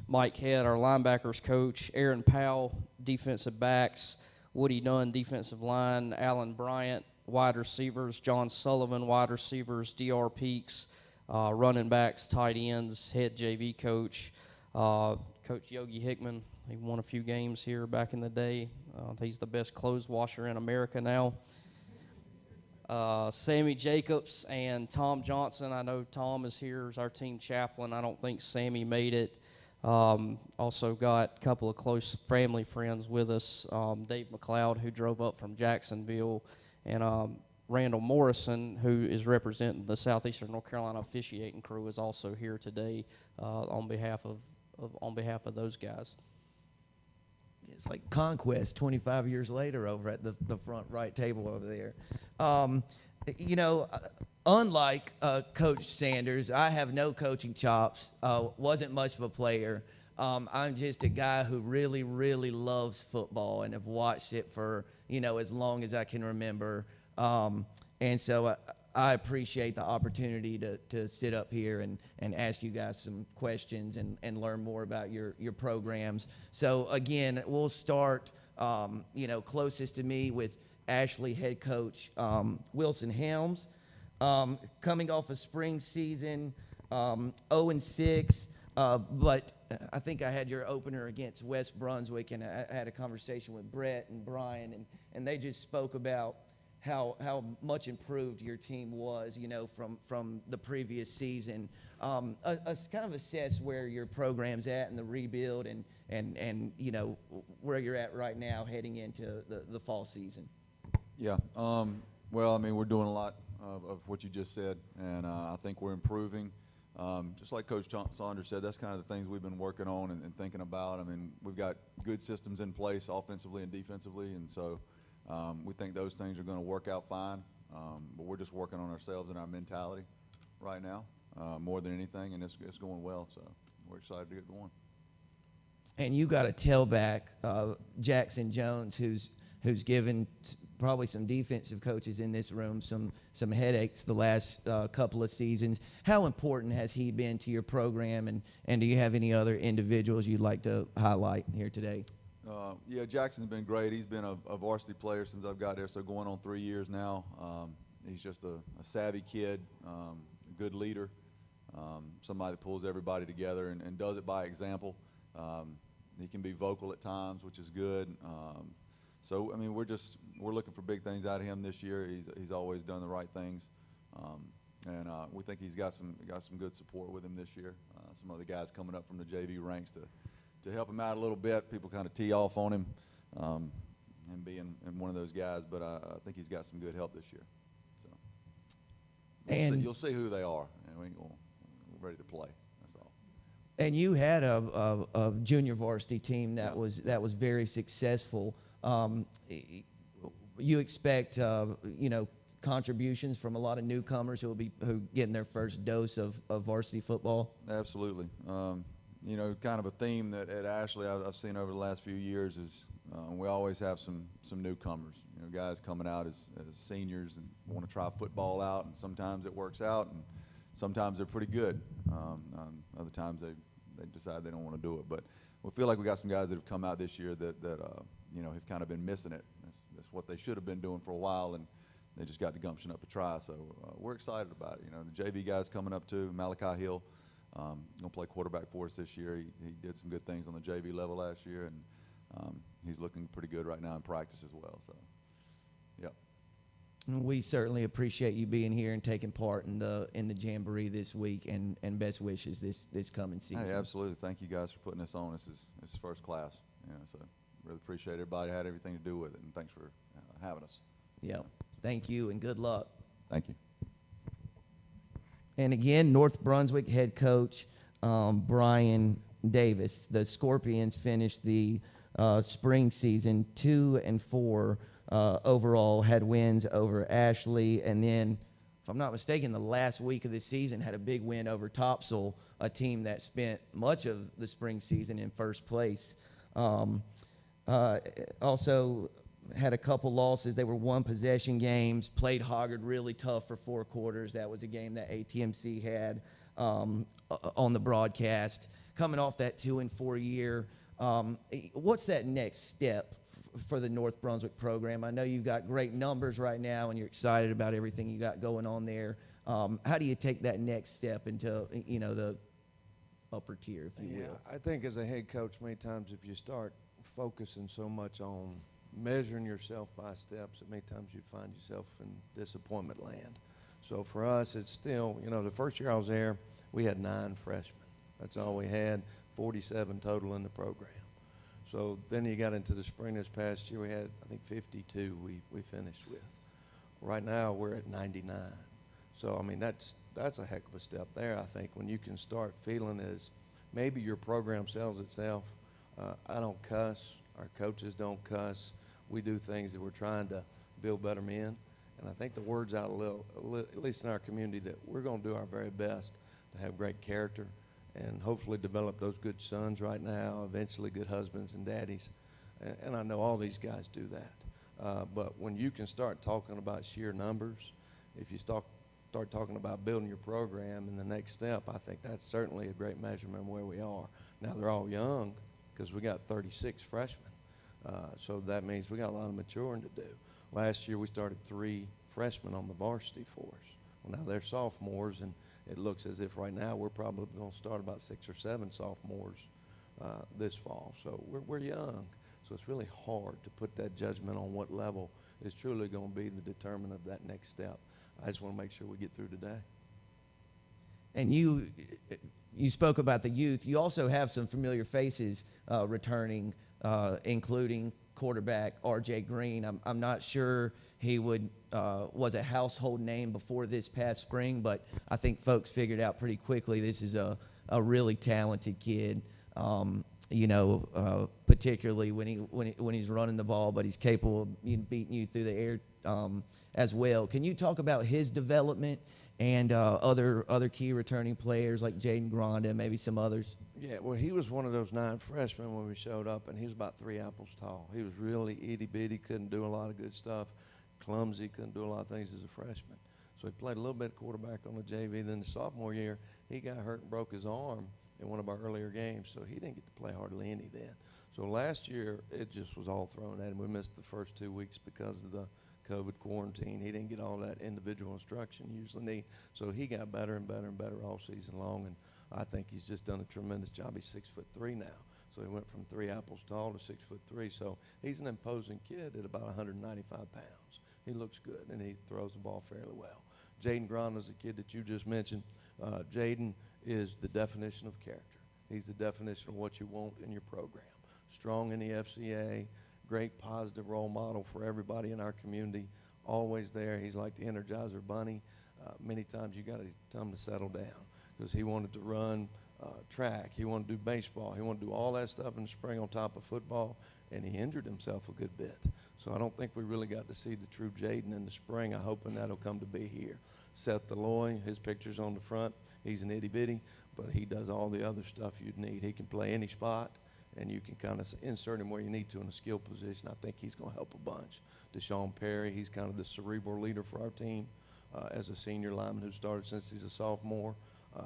Mike Head, our linebackers coach, Aaron Powell, defensive backs, Woody Dunn, defensive line, Alan Bryant, wide receivers, John Sullivan, wide receivers, DR Peaks, running backs, tight ends, head JV coach, Coach Yogi Hickman. He won a few games here back in the day. He's the best clothes washer in America now. Sammy Jacobs and Tom Johnson. I know Tom is here as our team chaplain. I don't think Sammy made it. Also got a couple of close family friends with us. Dave McLeod, who drove up from Jacksonville, and Randall Morrison, who is representing the Southeastern North Carolina officiating crew, is also here today on behalf of those guys. It's like Conquest 25 years later over at the front right table over there. Unlike Coach Sanders, I have no coaching chops, wasn't much of a player. I'm just a guy who really, really loves football and have watched it for, as long as I can remember. And so I appreciate the opportunity to sit up here and ask you guys some questions and learn more about your programs. So again, we'll start, closest to me with Ashley head coach Wilson Helms. Coming off a spring season, 0-6, but I think I had your opener against West Brunswick, and I had a conversation with Brett and Brian, and they just spoke about how much improved your team was, from the previous season. Kind of assess where your program's at in the rebuild and where you're at right now heading into the fall season. Yeah. Well, I mean, we're doing a lot of what you just said, and I think we're improving. Just like Coach Saunders said, that's kind of the things we've been working on and thinking about. I mean, we've got good systems in place offensively and defensively, and so we think those things are going to work out fine. But we're just working on ourselves and our mentality right now more than anything, and it's going well, so we're excited to get going. And you got a tailback, Jackson Jones, who's given probably some defensive coaches in this room some headaches the last couple of seasons. How important has he been to your program, and do you have any other individuals you'd like to highlight here today? Yeah, Jackson's been great. He's been a varsity player since I've got there, so going on 3 years now. He's just a savvy kid, a good leader, somebody that pulls everybody together and does it by example. He can be vocal at times, which is good. So, I mean, we're looking for big things out of him this year. He's always done the right things, and we think he's got some good support with him this year. Some other guys coming up from the JV ranks to help him out a little bit. People kind of tee off on him and being one of those guys, but I think he's got some good help this year. So, you'll see who they are, and we're ready to play. That's all. And you had a junior varsity team that was very successful. You expect contributions from a lot of newcomers who getting their first dose of varsity football? Absolutely. Kind of a theme that at Ashley I've seen over the last few years is we always have some newcomers. Guys coming out as seniors and want to try football out, and sometimes it works out, and sometimes they're pretty good. Other times they decide they don't want to do it. But we feel like we got some guys that have come out this year that have kind of been missing it. That's what they should have been doing for a while, and they just got the gumption up to try. So we're excited about it. The JV guys coming up too. Malachi Hill going to play quarterback for us this year. He did some good things on the JV level last year, and he's looking pretty good right now in practice as well. So, yeah. We certainly appreciate you being here and taking part in the Jamboree this week, and best wishes this coming season. Hey, absolutely. Thank you guys for putting this on. This is first class. So really appreciate everybody had everything to do with it, and thanks for having us. Yeah. Thank you, and good luck. Thank you. And again, North Brunswick head coach Brian Davis. The Scorpions finished the spring season 2-4 overall, had wins over Ashley, and then, if I'm not mistaken, the last week of the season had a big win over Topsail, a team that spent much of the spring season in first place. Also had a couple losses. They were one-possession games, played Hoggard really tough for 4 quarters. That was a game that ATMC had on the broadcast. Coming off that 2-4 year, what's that next step for the North Brunswick program? I know you've got great numbers right now, and you're excited about everything you got going on there. How do you take that next step into the upper tier, if you will? I think as a head coach, many times if you start focusing so much on measuring yourself by steps, many times you find yourself in disappointment land. So for us, it's still, the first year I was there, we had 9 freshmen. That's all we had, 47 total in the program. So then you got into the spring this past year, we had, I think, 52 we finished with. Right now, we're at 99. So, I mean, that's a heck of a step there, I think, when you can start feeling as maybe your program sells itself. I don't cuss. Our coaches don't cuss. We do things that we're trying to build better men. And I think the word's out at least in our community, that we're going to do our very best to have great character and hopefully develop those good sons right now, eventually good husbands and daddies. And I know all these guys do that. But when you can start talking about sheer numbers, if you start start talking about building your program and the next step, I think that's certainly a great measurement of where we are. Now, they're all young because we got 36 freshmen. So that means we got a lot of maturing to do. Last year, we started 3 freshmen on the varsity for us. Well, now they're sophomores, and it looks as if right now we're probably going to start about 6 or 7 sophomores this fall. So we're young. So it's really hard to put that judgment on what level is truly going to be the determinant of that next step. I just want to make sure we get through today. And you spoke about the youth. You also have some familiar faces returning, including quarterback R.J. Green. I'm not sure he was a household name before this past spring, but I think folks figured out pretty quickly this is a really talented kid. Particularly when he's running the ball, but he's capable of beating you through the air as well. Can you talk about his development and other key returning players like Jaden Granda and maybe some others? Yeah, well, he was one of those 9 freshmen when we showed up, and he was about 3 apples tall. He was really itty-bitty, couldn't do a lot of good stuff, clumsy, couldn't do a lot of things as a freshman. So he played a little bit of quarterback on the JV. Then the sophomore year, he got hurt and broke his arm in one of our earlier games, so he didn't get to play hardly any then. So last year, it just was all thrown at him. We missed the first 2 weeks because of the COVID quarantine. He didn't get all that individual instruction you usually need. So he got better and better and better all season long, and I think he's just done a tremendous job. He's 6'3" now. So he went from 3 apples tall to 6'3". So he's an imposing kid at about 195 pounds. He looks good, and he throws the ball fairly well. Jaden Granda is a kid that you just mentioned. Jaden is the definition of character. He's the definition of what you want in your program. Strong in the FCA, great positive role model for everybody in our community, always there. He's like the Energizer Bunny. Many times you got to tell him to settle down because he wanted to run track. He wanted to do baseball. He wanted to do all that stuff in the spring on top of football, and he injured himself a good bit. So I don't think we really got to see the true Jaden in the spring. I'm hoping that'll come to be here. Seth Deloin, his picture's on the front. He's an itty-bitty, but he does all the other stuff you'd need. He can play any spot, and you can kind of insert him where you need to in a skill position. I think he's going to help a bunch. Deshaun Perry, he's kind of the cerebral leader for our team as a senior lineman who started since he's a sophomore.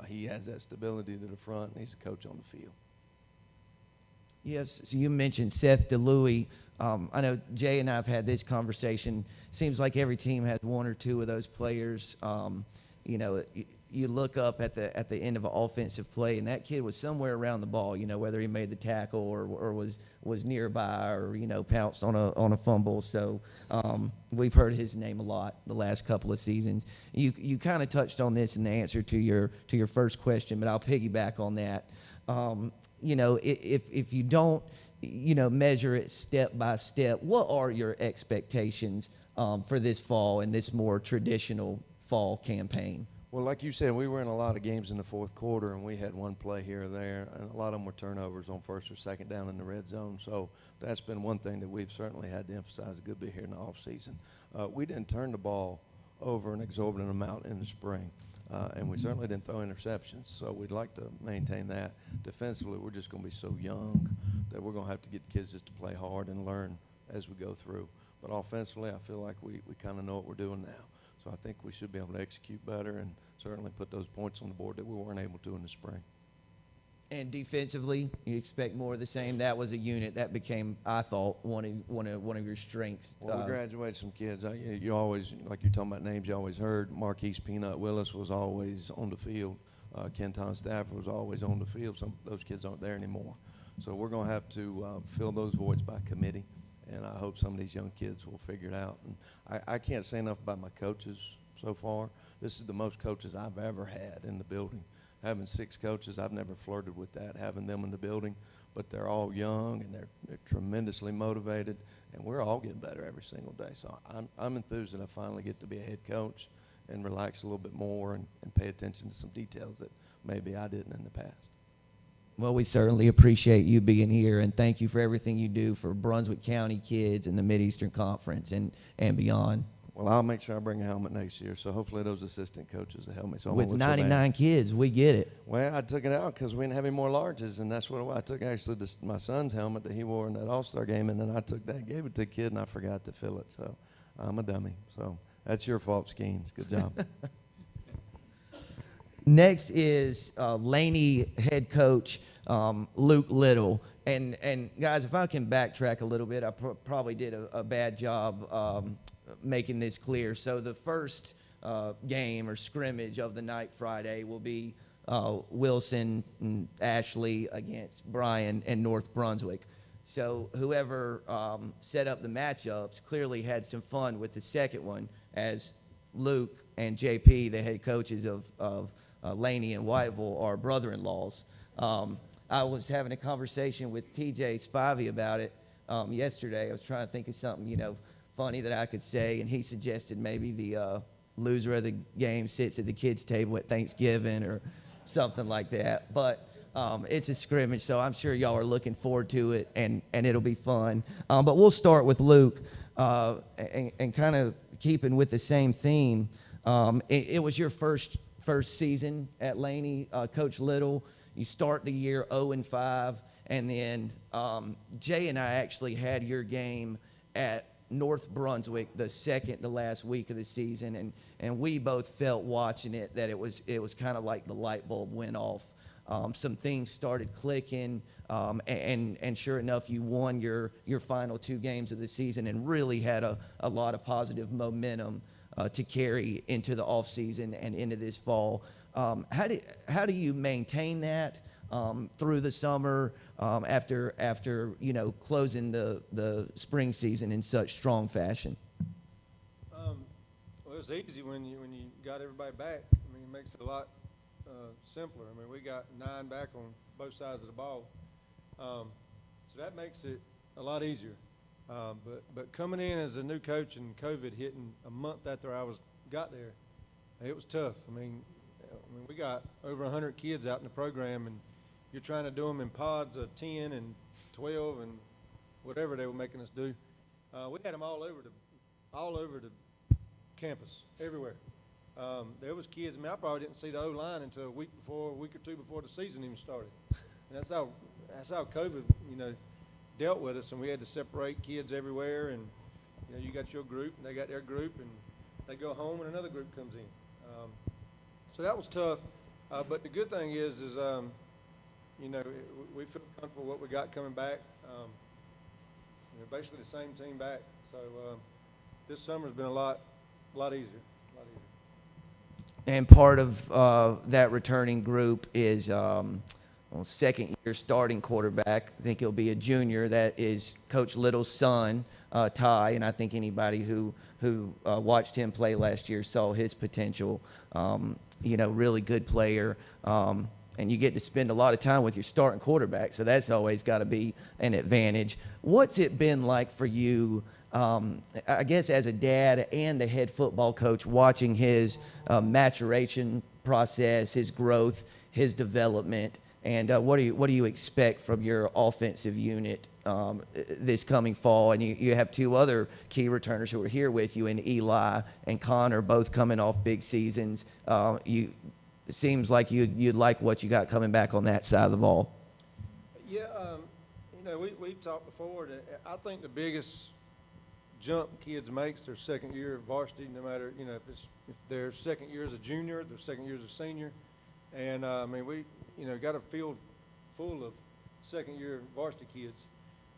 He has that stability to the front, and he's a coach on the field. Yes, so you mentioned Seth Deloin. I know Jay and I have had this conversation. Seems like every team has 1 or 2 of those players. You look up at the end of an offensive play, and that kid was somewhere around the ball. Whether he made the tackle or was nearby or pounced on a fumble. So we've heard his name a lot the last couple of seasons. You kind of touched on this in the answer to your first question, but I'll piggyback on that. If you don't measure it step by step, what are your expectations for this fall and this more traditional fall campaign? Well, like you said, we were in a lot of games in the fourth quarter, and we had one play here or there, and a lot of them were turnovers on first or second down in the red zone. So that's been one thing that we've certainly had to emphasize a good bit here in the offseason. We didn't turn the ball over an exorbitant amount in the spring, and we certainly didn't throw interceptions. So we'd like to maintain that. Defensively, we're just going to be so young that we're going to have to get kids just to play hard and learn as we go through. But offensively, I feel like we kind of know what we're doing now. So I think we should be able to execute better and certainly put those points on the board that we weren't able to in the spring. And defensively, you expect more of the same. That was a unit that became, I thought, one of your strengths. Well, we graduated some kids. You always, like you're talking about names, you always heard. Marquise Peanut Willis was always on the field. Kenton Stafford was always on the field. Some of those kids aren't there anymore. So we're going to have to fill those voids by committee. And I hope some of these young kids will figure it out. And I can't say enough about my coaches so far. This is the most coaches I've ever had in the building. Having 6 coaches, I've never flirted with that, having them in the building. But they're all young, and they're tremendously motivated, and we're all getting better every single day. So I'm enthused that I finally get to be a head coach and relax a little bit more and pay attention to some details that maybe I didn't in the past. Well, we certainly appreciate you being here, and thank you for everything you do for Brunswick County kids and the Mid-Eastern Conference and beyond. Well, I'll make sure I bring a helmet next year, so hopefully those assistant coaches will help me. So with 99 kids, we get it. Well, I took it out because we didn't have any more larges, and that's what I took actually my son's helmet that he wore in that All-Star game, and then I took that, gave it to a kid, and I forgot to fill it. So I'm a dummy. So that's your fault, Skeens. Good job. Next is Laney head coach Luke Little. And guys, if I can backtrack a little bit, I probably did a bad job making this clear. So the first game or scrimmage of the night Friday will be Wilson and Ashley against Bryan and North Brunswick. So whoever set up the matchups clearly had some fun with the second one, as Luke and JP, the head coaches of Laney and Whiteville, are brother-in-laws. I was having a conversation with TJ Spivey about it yesterday. I was trying to think of something, funny that I could say, and he suggested maybe the loser of the game sits at the kids' table at Thanksgiving or something like that. But it's a scrimmage, so I'm sure y'all are looking forward to it, and it'll be fun. But we'll start with Luke, and kind of keeping with the same theme. It was your first season at Laney, Coach Little. You start the year 0-5, and then Jay and I actually had your game at North Brunswick the second to last week of the season, and we both felt watching it that it was kind of like the light bulb went off. Some things started clicking, and sure enough, you won your final 2 games of the season and really had a lot of positive momentum to carry into the off season and into this fall. How do you maintain that through the summer after closing the spring season in such strong fashion? Well, it's easy when you got everybody back. I mean, it makes it a lot simpler. I mean, we got 9 back on both sides of the ball, so that makes it a lot easier. But coming in as a new coach and COVID hitting a month after I got there, it was tough. I mean, we got over 100 kids out in the program, and you're trying to do them in pods of 10 and 12 and whatever they were making us do. We had them all over the campus, everywhere. There was kids. I mean, I probably didn't see the O-line until a week or 2 before the season even started. And that's how COVID, dealt with us, and we had to separate kids everywhere. And you got your group, and they got their group, and they go home, and another group comes in. So that was tough. But the good thing is we feel comfortable what we got coming back. Basically the same team back. So this summer's been a lot easier. And part of that returning group is second-year starting quarterback. I think he'll be a junior. That is Coach Little's son, Ty, and I think anybody who watched him play last year saw his potential. Really good player. And you get to spend a lot of time with your starting quarterback, so that's always got to be an advantage. What's it been like for you, I guess as a dad and the head football coach, watching his maturation process, his growth, his development, and what do you expect from your offensive unit this coming fall? And you have 2 other key returners who are here with you, and Eli and Connor, both coming off big seasons. It seems like you'd like what you got coming back on that side of the ball. Yeah, we've talked before that I think the biggest jump kids makes their second year of varsity, no matter if their second year as a junior, their second year as a senior, and we got a field full of second year varsity kids.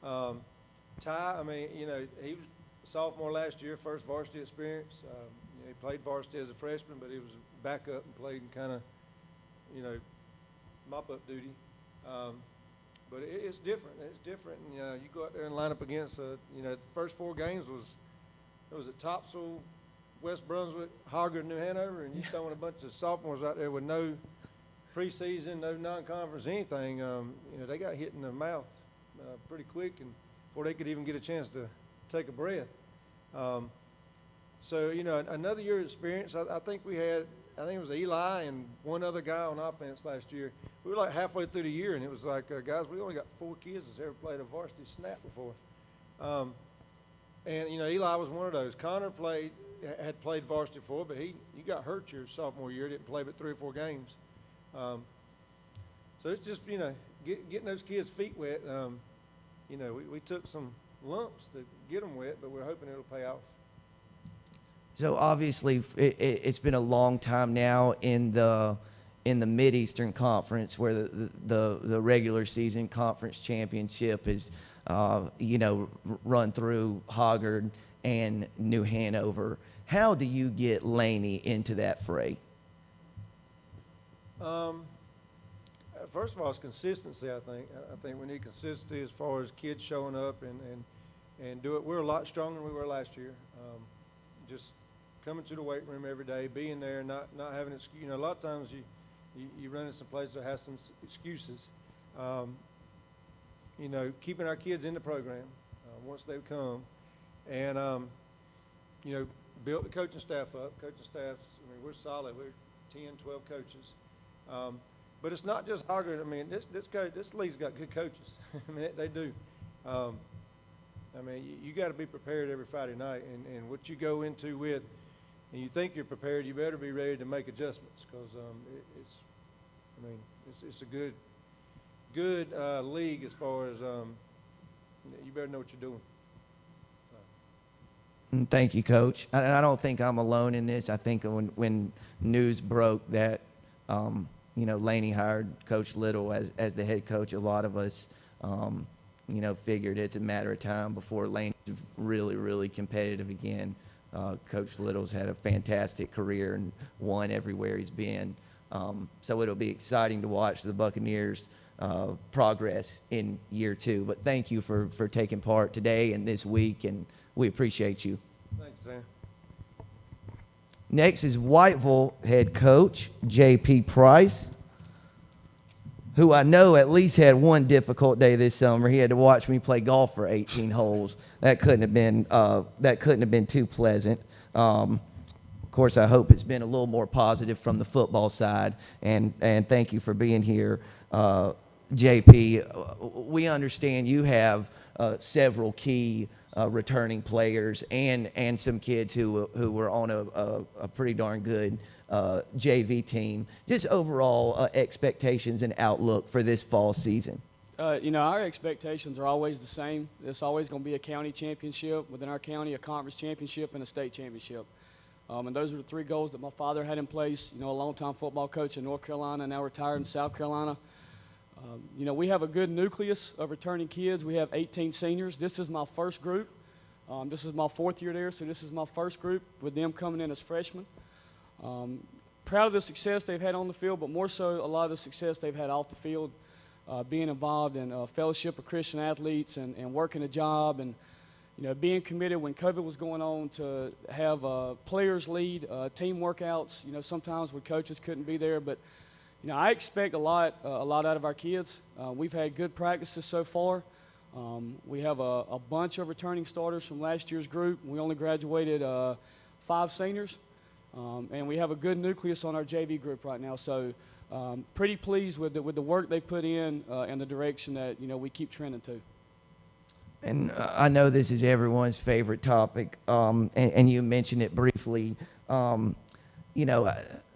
Ty, he was a sophomore last year, first varsity experience. He played varsity as a freshman, but he was back up and played in kind of, mop-up duty. But it's different. It's different. And, you go out there and line up against, the first 4 games was at Topsail, West Brunswick, Hoggard, New Hanover, and you throwing a bunch of sophomores out there with no preseason, no non-conference, anything. They got hit in the mouth pretty quick, and before they could even get a chance to take a breath. So, another year of experience. I think it was Eli and one other guy on offense last year. We were like halfway through the year, and it was like, guys, we only got 4 kids that's ever played a varsity snap before. And Eli was one of those. Connor had played varsity before, but you got hurt your sophomore year, didn't play but 3 or 4 games. So it's just, getting those kids' feet wet. We took some lumps to get them wet, but we're hoping it'll pay off. So obviously, it's been a long time now in the in the Mid-Eastern Conference, where the regular season conference championship is, run through Hoggard and New Hanover. How do you get Laney into that fray? First of all, it's consistency, I think. I think we need consistency as far as kids showing up and do it. We're a lot stronger than we were last year. Just coming to the weight room every day, being there, not having excuses. A lot of times you run in some places that have some excuses. Keeping our kids in the program once they come, and build the coaching staff up. Coaching staff, we're solid. We're 10, 12 coaches. But it's not just Hoggard. This league's got good coaches. They do. You got to be prepared every Friday night, and what you go into with, and you think you're prepared, you better be ready to make adjustments, because it's a good league as far as you better know what you're doing. Thank you, Coach. I don't think I'm alone in this. I think when news broke that Laney hired Coach Little as the head coach, a lot of us figured it's a matter of time before Laney's really, really competitive again. Coach Little's had a fantastic career and won everywhere he's been. So it'll be exciting to watch the Buccaneers progress in year 2. But thank you for taking part today and this week, and we appreciate you. Thanks, Sam. Next is Whiteville head coach J.P. Price, who I know at least had one difficult day this summer. He had to watch me play golf for 18 holes. That couldn't have been too pleasant. Of course, I hope it's been a little more positive from the football side. And thank you for being here, JP. We understand you have several key returning players and some kids who were on a pretty darn good JV team. Just overall expectations and outlook for this fall season. Our expectations are always the same. It's always going to be a county championship within our county, a conference championship, and a state championship. And those are the 3 goals that my father had in place. A longtime football coach in North Carolina, now retired in South Carolina. We have a good nucleus of returning kids. We have 18 seniors. This is my first group. This is my 4th year there, so this is my first group with them coming in as freshmen. Proud of the success they've had on the field, but more so a lot of the success they've had off the field, being involved in fellowship of Christian athletes and working a job, and being committed when COVID was going on to have players lead team workouts. Sometimes when coaches couldn't be there, but I expect a lot out of our kids. We've had good practices so far. We have a bunch of returning starters from last year's group. We only graduated 5 seniors, and we have a good nucleus on our JV group right now. So pretty pleased with the work they put in and the direction that we keep trending to. And I know this is everyone's favorite topic, and you mentioned it briefly.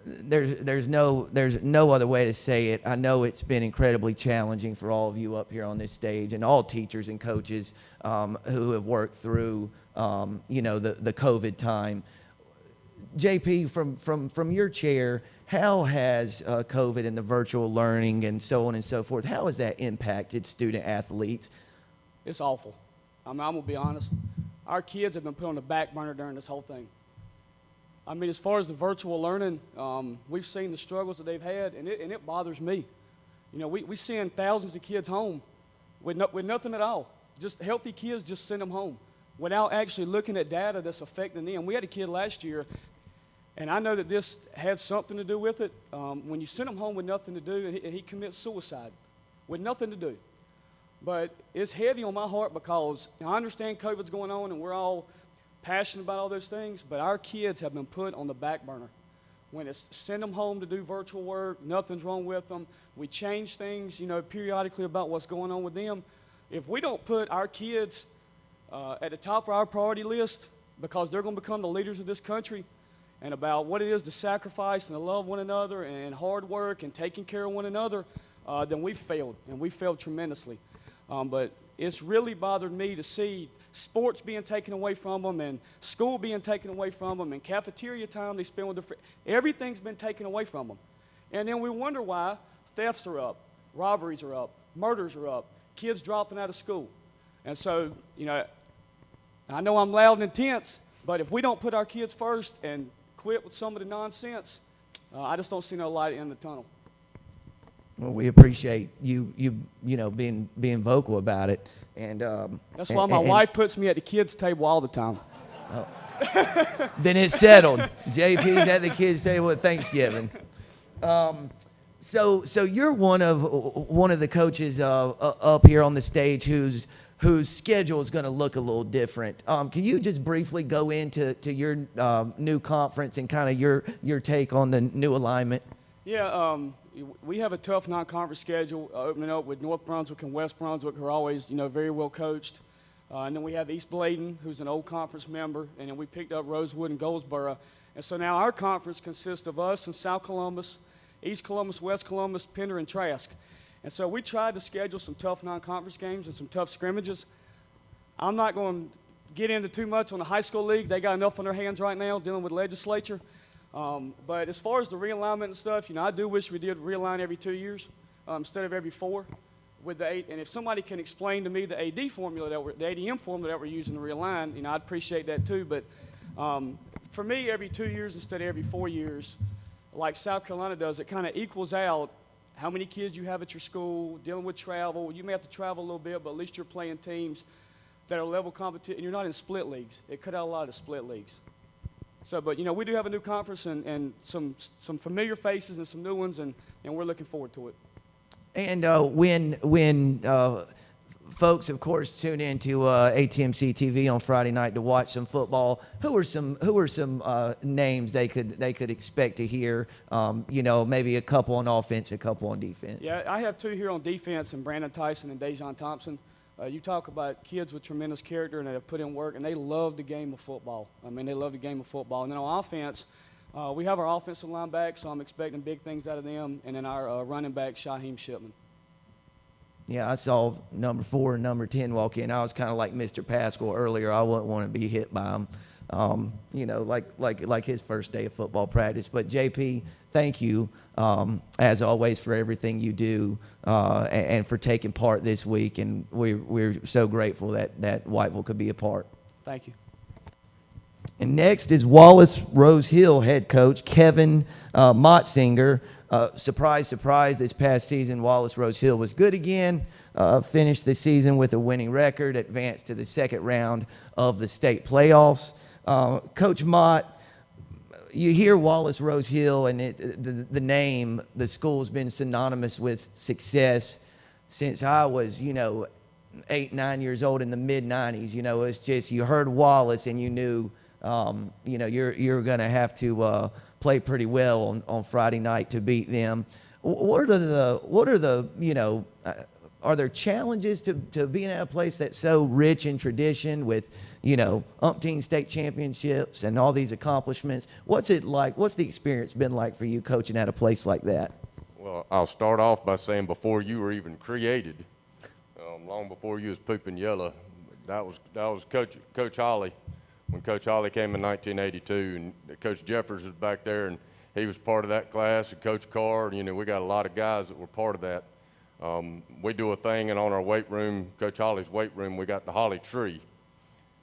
There's no other way to say it. I know it's been incredibly challenging for all of you up here on this stage, and all teachers and coaches who have worked through the COVID time. JP, from your chair, how has COVID and the virtual learning and so on and so forth, how has that impacted student athletes? It's awful. I'm going to be honest. Our kids have been put on the back burner during this whole thing. As far as the virtual learning, we've seen the struggles that they've had, and it bothers me. We send thousands of kids home with nothing at all. Just healthy kids, just send them home without actually looking at data that's affecting them. We had a kid last year, and I know that this had something to do with it. When you send him home with nothing to do, and he commits suicide with nothing to do. But it's heavy on my heart because I understand COVID's going on, and we're all passionate about all those things, but our kids have been put on the back burner. When it's send them home to do virtual work, nothing's wrong with them. We change things, periodically about what's going on with them. If we don't put our kids at the top of our priority list, because they're going to become the leaders of this country, and about what it is to sacrifice and to love one another and hard work and taking care of one another, then we've failed, and we failed tremendously. But it's really bothered me to see sports being taken away from them and school being taken away from them and cafeteria time they spend with their friends. Everything's been taken away from them. And then we wonder why thefts are up, robberies are up, murders are up, kids dropping out of school. And so, you know, I know I'm loud and intense, but if we don't put our kids first and quit with some of the nonsense, I just don't see no light in the tunnel. Well, we appreciate you know, being vocal about it. And that's why my wife puts me at the kids' table all the time. Oh. Then it's settled. JP's at the kids' table at Thanksgiving. So you're one of the coaches up here on the stage whose schedule is going to look a little different. Can you just briefly go into your new conference and kind of your take on the new alignment? Yeah, we have a tough non-conference schedule, opening up with North Brunswick and West Brunswick, who are always, you know, very well coached. And then we have East Bladen, who's an old conference member, and then we picked up Rosewood and Goldsboro. And so now our conference consists of us and South Columbus, East Columbus, West Columbus, Pender, and Trask. And so we tried to schedule some tough non-conference games and some tough scrimmages. I'm not going to get into too much on the high school league. They got enough on their hands right now dealing with legislature. But as far as the realignment and stuff, you know, I do wish we did realign every 2 years instead of every 4 with the 8. And if somebody can explain to me the AD formula the ADM formula that we're using to realign, you know, I'd appreciate that too. But for me, every 2 years instead of every 4 years, like South Carolina does, it kind of equals out how many kids you have at your school, dealing with travel. You may have to travel a little bit, but at least you're playing teams that are level competition, and you're not in split leagues. It cut out a lot of split leagues. So, but, you know, we do have a new conference and some familiar faces and some new ones, and we're looking forward to it. And when folks, of course, tune into ATMC TV on Friday night to watch some football, who are some names they could expect to hear? You know, maybe a couple on offense, a couple on defense. Yeah, I have 2 here on defense, and Brandon Tyson and Dejon Thompson. You talk about kids with tremendous character and that have put in work, and they love the game of football. I mean, they love the game of football. And then on offense, we have our offensive line back, so I'm expecting big things out of them, and then our running back, Shaheem Shipman. Yeah, I saw number 4 and number 10 walk in. I was kind of like Mr. Pascal earlier. I wouldn't want to be hit by him, you know, like his first day of football practice. But JP, thank you as always for everything you do and for taking part this week. And we're so grateful that Whiteville could be a part. Thank you. And next is Wallace Rose Hill head coach Kevin Motzinger. Surprise, surprise, this past season, Wallace Rose Hill was good again, finished the season with a winning record, advanced to the second round of the state playoffs. Coach Mott, you hear Wallace Rose Hill, and the name, the school's been synonymous with success since I was, you know, 8, 9 years old in the mid-'90s. You know, it's just, you heard Wallace and you knew, you know, you're going to have to play pretty well on Friday night to beat them. What are the you know, are there challenges to being at a place that's so rich in tradition with, you know, umpteen state championships and all these accomplishments? What's it like? What's the experience been like for you coaching at a place like that? Well, I'll start off by saying before you were even created, long before you was pooping yellow, that was Coach Holly. When Coach Holly came in 1982, and Coach Jeffers was back there, and he was part of that class, and Coach Carr, you know, we got a lot of guys that were part of that. We do a thing, and on our weight room, Coach Holly's weight room, we got the Holly tree.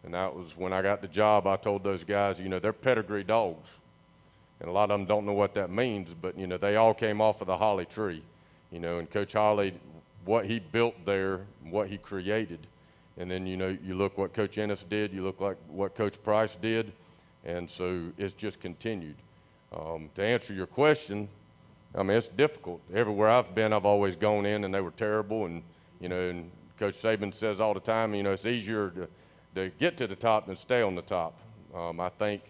And that was when I got the job, I told those guys, you know, they're pedigree dogs. And a lot of them don't know what that means, but, you know, they all came off of the Holly tree. You know, and Coach Holly, what he built there, what he created. And then, you know, you look what Coach Ennis did, you look like what Coach Price did, and so it's just continued. To answer your question, I mean, it's difficult. Everywhere I've been, I've always gone in and they were terrible, and, you know, and Coach Saban says all the time, you know, it's easier to get to the top than stay on the top. I think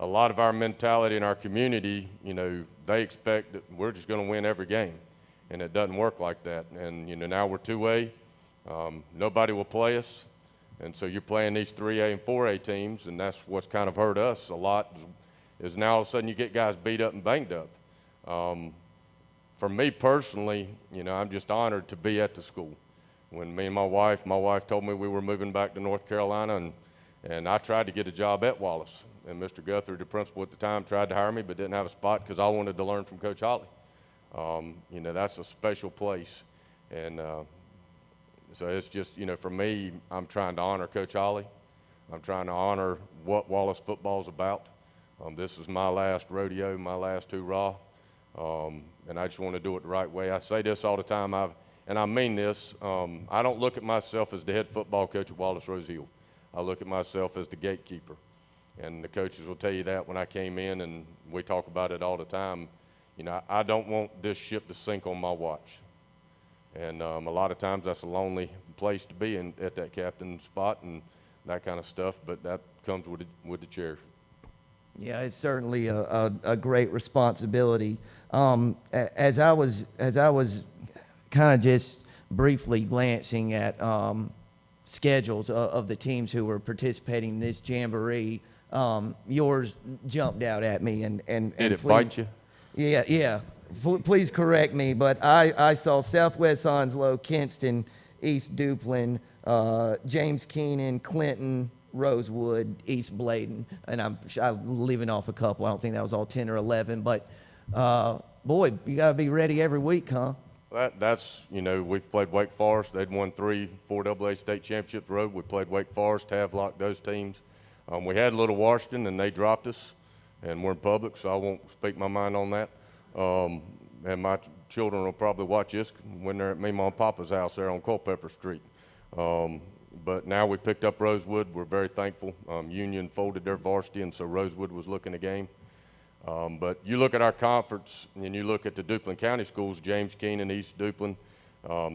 a lot of our mentality in our community, you know, they expect that we're just going to win every game, and it doesn't work like that. And, you know, now we're 2A. Nobody will play us, and so you're playing these 3A and 4A teams, and that's what's kind of hurt us a lot is now all of a sudden you get guys beat up and banged up. For me personally, you know, I'm just honored to be at the school. When me and my wife told me we were moving back to North Carolina, and I tried to get a job at Wallace, and Mr. Guthrie, the principal at the time, tried to hire me but didn't have a spot because I wanted to learn from Coach Holly. You know, that's a special place. And so it's just, you know, for me, I'm trying to honor Coach Ollie. I'm trying to honor what Wallace football is about. This is my last rodeo, my last hoorah, and I just want to do it the right way. I say this all the time, and I mean this. I don't look at myself as the head football coach at Wallace Rose Hill. I look at myself as the gatekeeper, and the coaches will tell you that when I came in, and we talk about it all the time. You know, I don't want this ship to sink on my watch, and a lot of times that's a lonely place to be in at that captain spot and that kind of stuff, but that comes with the chair. Yeah, it's certainly a great responsibility. As I was kind of just briefly glancing at schedules of the teams who were participating in this jamboree, yours jumped out at me. And Did it please, bite you? Yeah. Please correct me, but I saw Southwest Onslow, Kinston, East Duplin, James Keenan, Clinton, Rosewood, East Bladen, and I'm leaving off a couple. I don't think that was all 10 or 11, but boy, you got to be ready every week, huh? That's, you know, we've played Wake Forest. They'd won 3 4AA state championships road. We played Wake Forest, Havelock, those teams. We had Little Washington, and they dropped us, and we're in public, so I won't speak my mind on that. And my children will probably watch this when they're at me, Mom, and Papa's house there on Culpeper Street. But now we picked up Rosewood. We're very thankful. Union folded their varsity, and so Rosewood was looking a game. But you look at our conference, and you look at the Duplin County schools, James Keenan, East Duplin,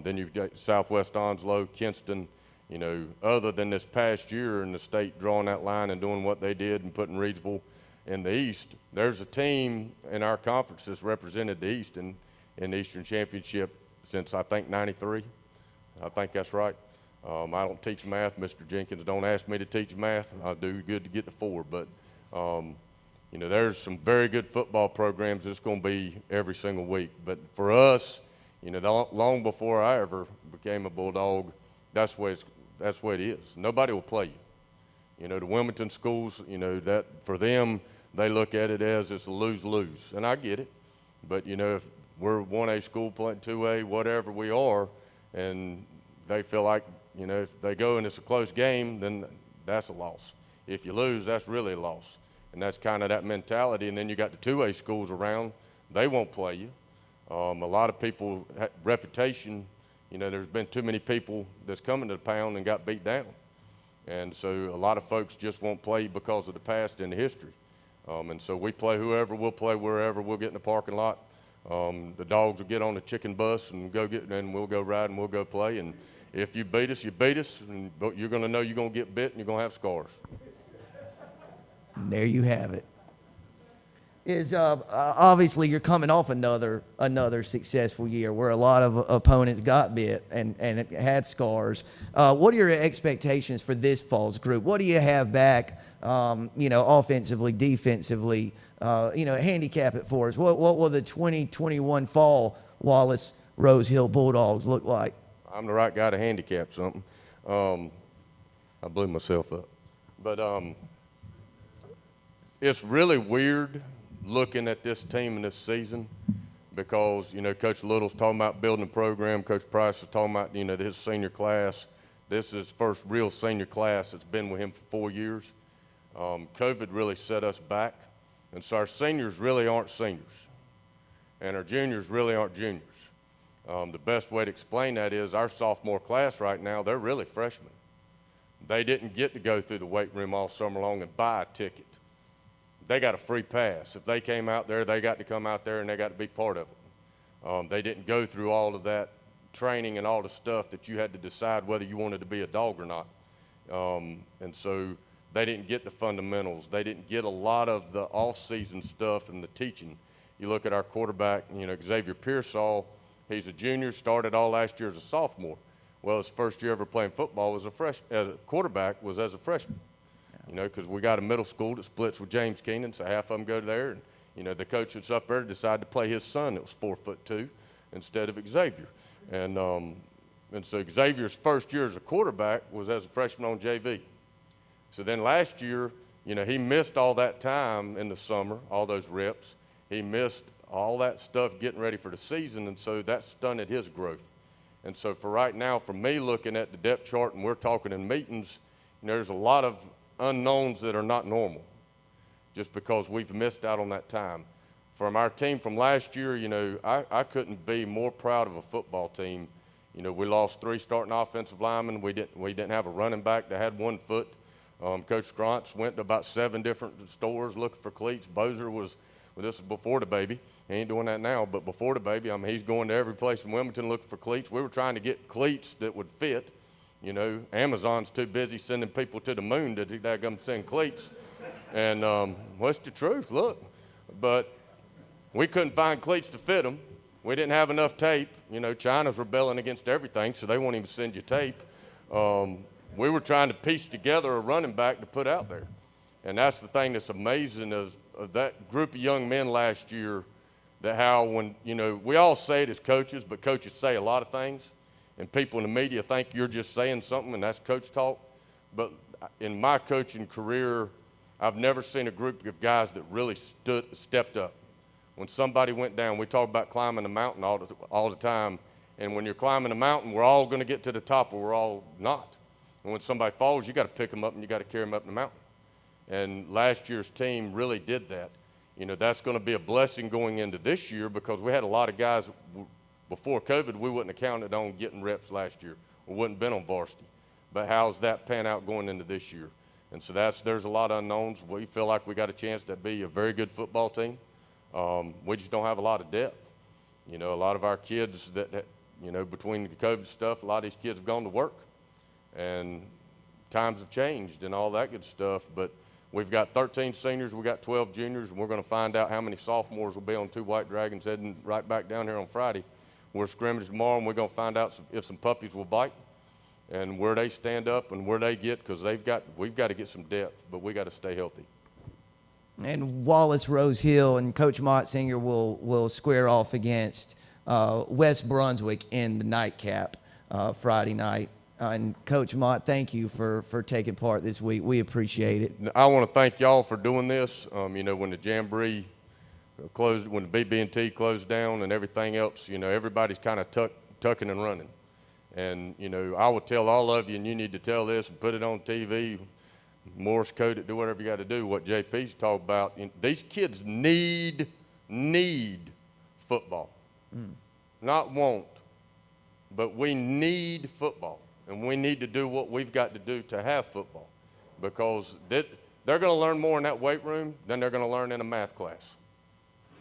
then you've got Southwest Onslow, Kinston. You know, other than this past year in the state drawing that line and doing what they did and putting Reedsville in the East, there's a team in our conference that's represented the East in the Eastern Championship since, I think, '93. I think that's right. I don't teach math. Mr. Jenkins don't ask me to teach math. I do good to get to 4, but you know, there's some very good football programs that's going to be every single week. But for us, you know, long before I ever became a Bulldog, that's the way it is. Nobody will play you. You know, the Wilmington schools, you know, that for them, they look at it as it's a lose-lose, and I get it. But, you know, if we're 1A school playing 2A, whatever we are, and they feel like, you know, if they go and it's a close game, then that's a loss. If you lose, that's really a loss. And that's kind of that mentality. And then you got the 2A schools around. They won't play you. A lot of people, reputation, you know, there's been too many people that's coming to the pound and got beat down. And so a lot of folks just won't play because of the past and the history. And so we play whoever, we'll play wherever, we'll get in the parking lot. The dogs will get on the chicken bus and we'll go ride and we'll go play. And if you beat us, but you're going to know you're going to get bit and you're going to have scars. There you have it. Obviously you're coming off another successful year where a lot of opponents got bit and had scars. What are your expectations for this fall's group? What do you have back, you know, offensively, defensively? You know, handicap it for us. What will the 2021 fall Wallace Rose Hill Bulldogs look like? I'm the right guy to handicap something. I blew myself up. But it's really weird looking at this team in this season because, you know, Coach Little's talking about building a program. Coach Price is talking about, you know, his senior class. This is his first real senior class that's been with him for 4 years. COVID really set us back. And so our seniors really aren't seniors. And our juniors really aren't juniors. The best way to explain that is our sophomore class right now, they're really freshmen. They didn't get to go through the weight room all summer long and buy a ticket. They got a free pass. If they came out there, they got to come out there and they got to be part of it. They didn't go through all of that training and all the stuff that you had to decide whether you wanted to be a dog or not. And so they didn't get the fundamentals. They didn't get a lot of the off-season stuff and the teaching. You look at our quarterback, you know, Xavier Pearsall, he's a junior, started all last year as a sophomore. Well, his first year ever playing football was as a quarterback was as a freshman. You know, because we got a middle school that splits with James Keenan, so half of them go there. And, you know, the coach that's up there decided to play his son that was 4'2" instead of Xavier. And so Xavier's first year as a quarterback was as a freshman on JV. So then last year, you know, he missed all that time in the summer, all those reps. He missed all that stuff getting ready for the season, and so that stunted his growth. And so for right now, for me looking at the depth chart and we're talking in meetings, there's a lot of unknowns that are not normal just because we've missed out on that time. From our team from last year, you know, I couldn't be more proud of a football team. You know, we lost 3 starting offensive linemen. We didn't have a running back that had 1 foot. Coach Scrontz went to about 7 different stores looking for cleats. Bozer was, well, this is before the baby. He ain't doing that now, but before the baby, I mean, he's going to every place in Wilmington looking for cleats. We were trying to get cleats that would fit. You know, Amazon's too busy sending people to the moon to daggum send cleats. And what's the truth? Look. But we couldn't find cleats to fit them. We didn't have enough tape. You know, China's rebelling against everything, so they won't even send you tape. We were trying to piece together a running back to put out there. And that's the thing that's amazing is that group of young men last year, that how when, you know, we all say it as coaches, but coaches say a lot of things. And people in the media think you're just saying something, and that's coach talk. But in my coaching career, I've never seen a group of guys that really stepped up. When somebody went down, we talk about climbing the mountain all the time. And when you're climbing a mountain, we're all going to get to the top, or we're all not. And when somebody falls, you got to pick them up and you got to carry them up the mountain. And last year's team really did that. You know, that's going to be a blessing going into this year because we had a lot of guys before COVID we wouldn't have counted on getting reps last year or wouldn't have been on varsity. But how's that pan out going into this year? And so there's a lot of unknowns. We feel like we got a chance to be a very good football team. We just don't have a lot of depth. You know, a lot of our kids that you know, between the COVID stuff, a lot of these kids have gone to work. And times have changed and all that good stuff. But we've got 13 seniors, we've got 12 juniors, and we're going to find out how many sophomores will be on 2 White Dragons heading right back down here on Friday. We're scrimmaging tomorrow, and we're going to find out if some puppies will bite and where they stand up and where they get, because we've got to get some depth, but we got to stay healthy. And Wallace, Rose Hill, and Coach Motzinger will square off against West Brunswick in the nightcap Friday night. And Coach Mott, thank you for taking part this week. We appreciate it. I want to thank y'all for doing this. You know, when the Jamboree closed, when the BB&T closed down and everything else, you know, everybody's kind of tucking and running. And, you know, I would tell all of you, and you need to tell this and put it on TV, Morse code it, do whatever you got to do, what JP's talking about. These kids need football. Not want, but we need football. And we need to do what we've got to do to have football, because they're going to learn more in that weight room than they're going to learn in a math class.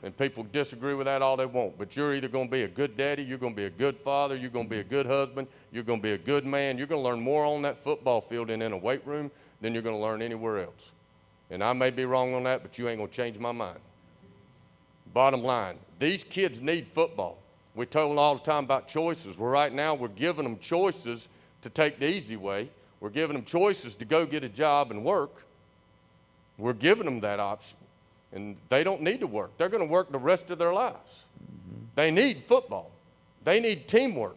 And people disagree with that all they want, but you're either going to be a good daddy, you're going to be a good father, you're going to be a good husband, you're going to be a good man. You're going to learn more on that football field and in a weight room than you're going to learn anywhere else. And I may be wrong on that, but you ain't going to change my mind. Bottom line, these kids need football. We tell them all the time about choices. Well, right now we're giving them choices to take the easy way. We're giving them choices to go get a job and work. We're giving them that option. And they don't need to work. They're going to work the rest of their lives. They need football. They need teamwork.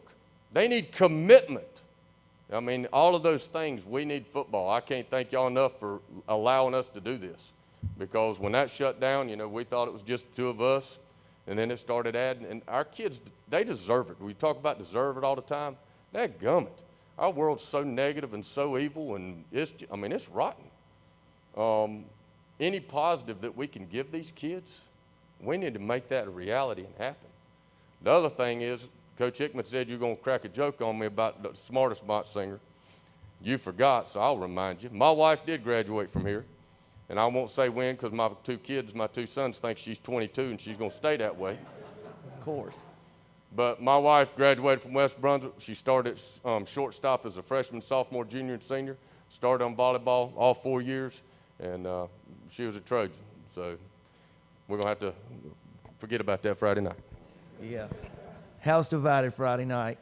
They need commitment. I mean, all of those things, we need football. I can't thank y'all enough for allowing us to do this. Because when that shut down, you know, we thought it was just the 2 of us. And then it started adding. And our kids, they deserve it. We talk about deserve it all the time. Dadgummit. Our world's so negative and so evil, and it's rotten. Any positive that we can give these kids, we need to make that a reality and happen. The other thing is, Coach Hickman said you're going to crack a joke on me about the smartest Motzinger. You forgot, so I'll remind you. My wife did graduate from here, and I won't say when because my 2 sons think she's 22 and she's going to stay that way. Of course. But my wife graduated from West Brunswick. She started shortstop as a freshman, sophomore, junior, and senior. Started on volleyball all 4 years, and she was a Trojan. So we're going to have to forget about that Friday night. Yeah. House divided Friday night.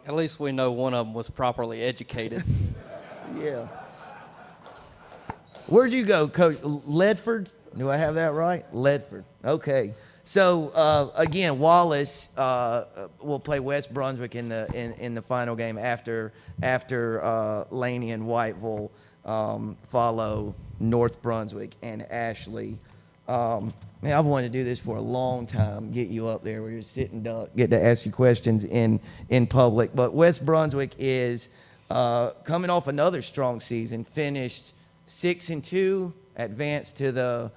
At least we know one of them was properly educated. Yeah. Where'd you go, Coach? Ledford? Do I have that right? Ledford. Okay. So again, Wallace will play West Brunswick in the final game after Laney and Whiteville follow North Brunswick and Ashley Man, I've wanted to do this for a long time, get you up there where you're sitting duck, get to ask you questions in public. But West Brunswick is coming off another strong season, finished 6-2, advanced to the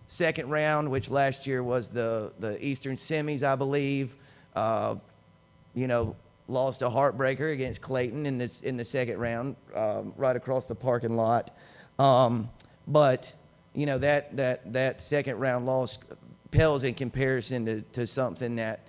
second round, which last year was the Eastern Semis, I believe. Lost a heartbreaker against Clayton in the second round, right across the parking lot. But that second round loss pales in comparison to something that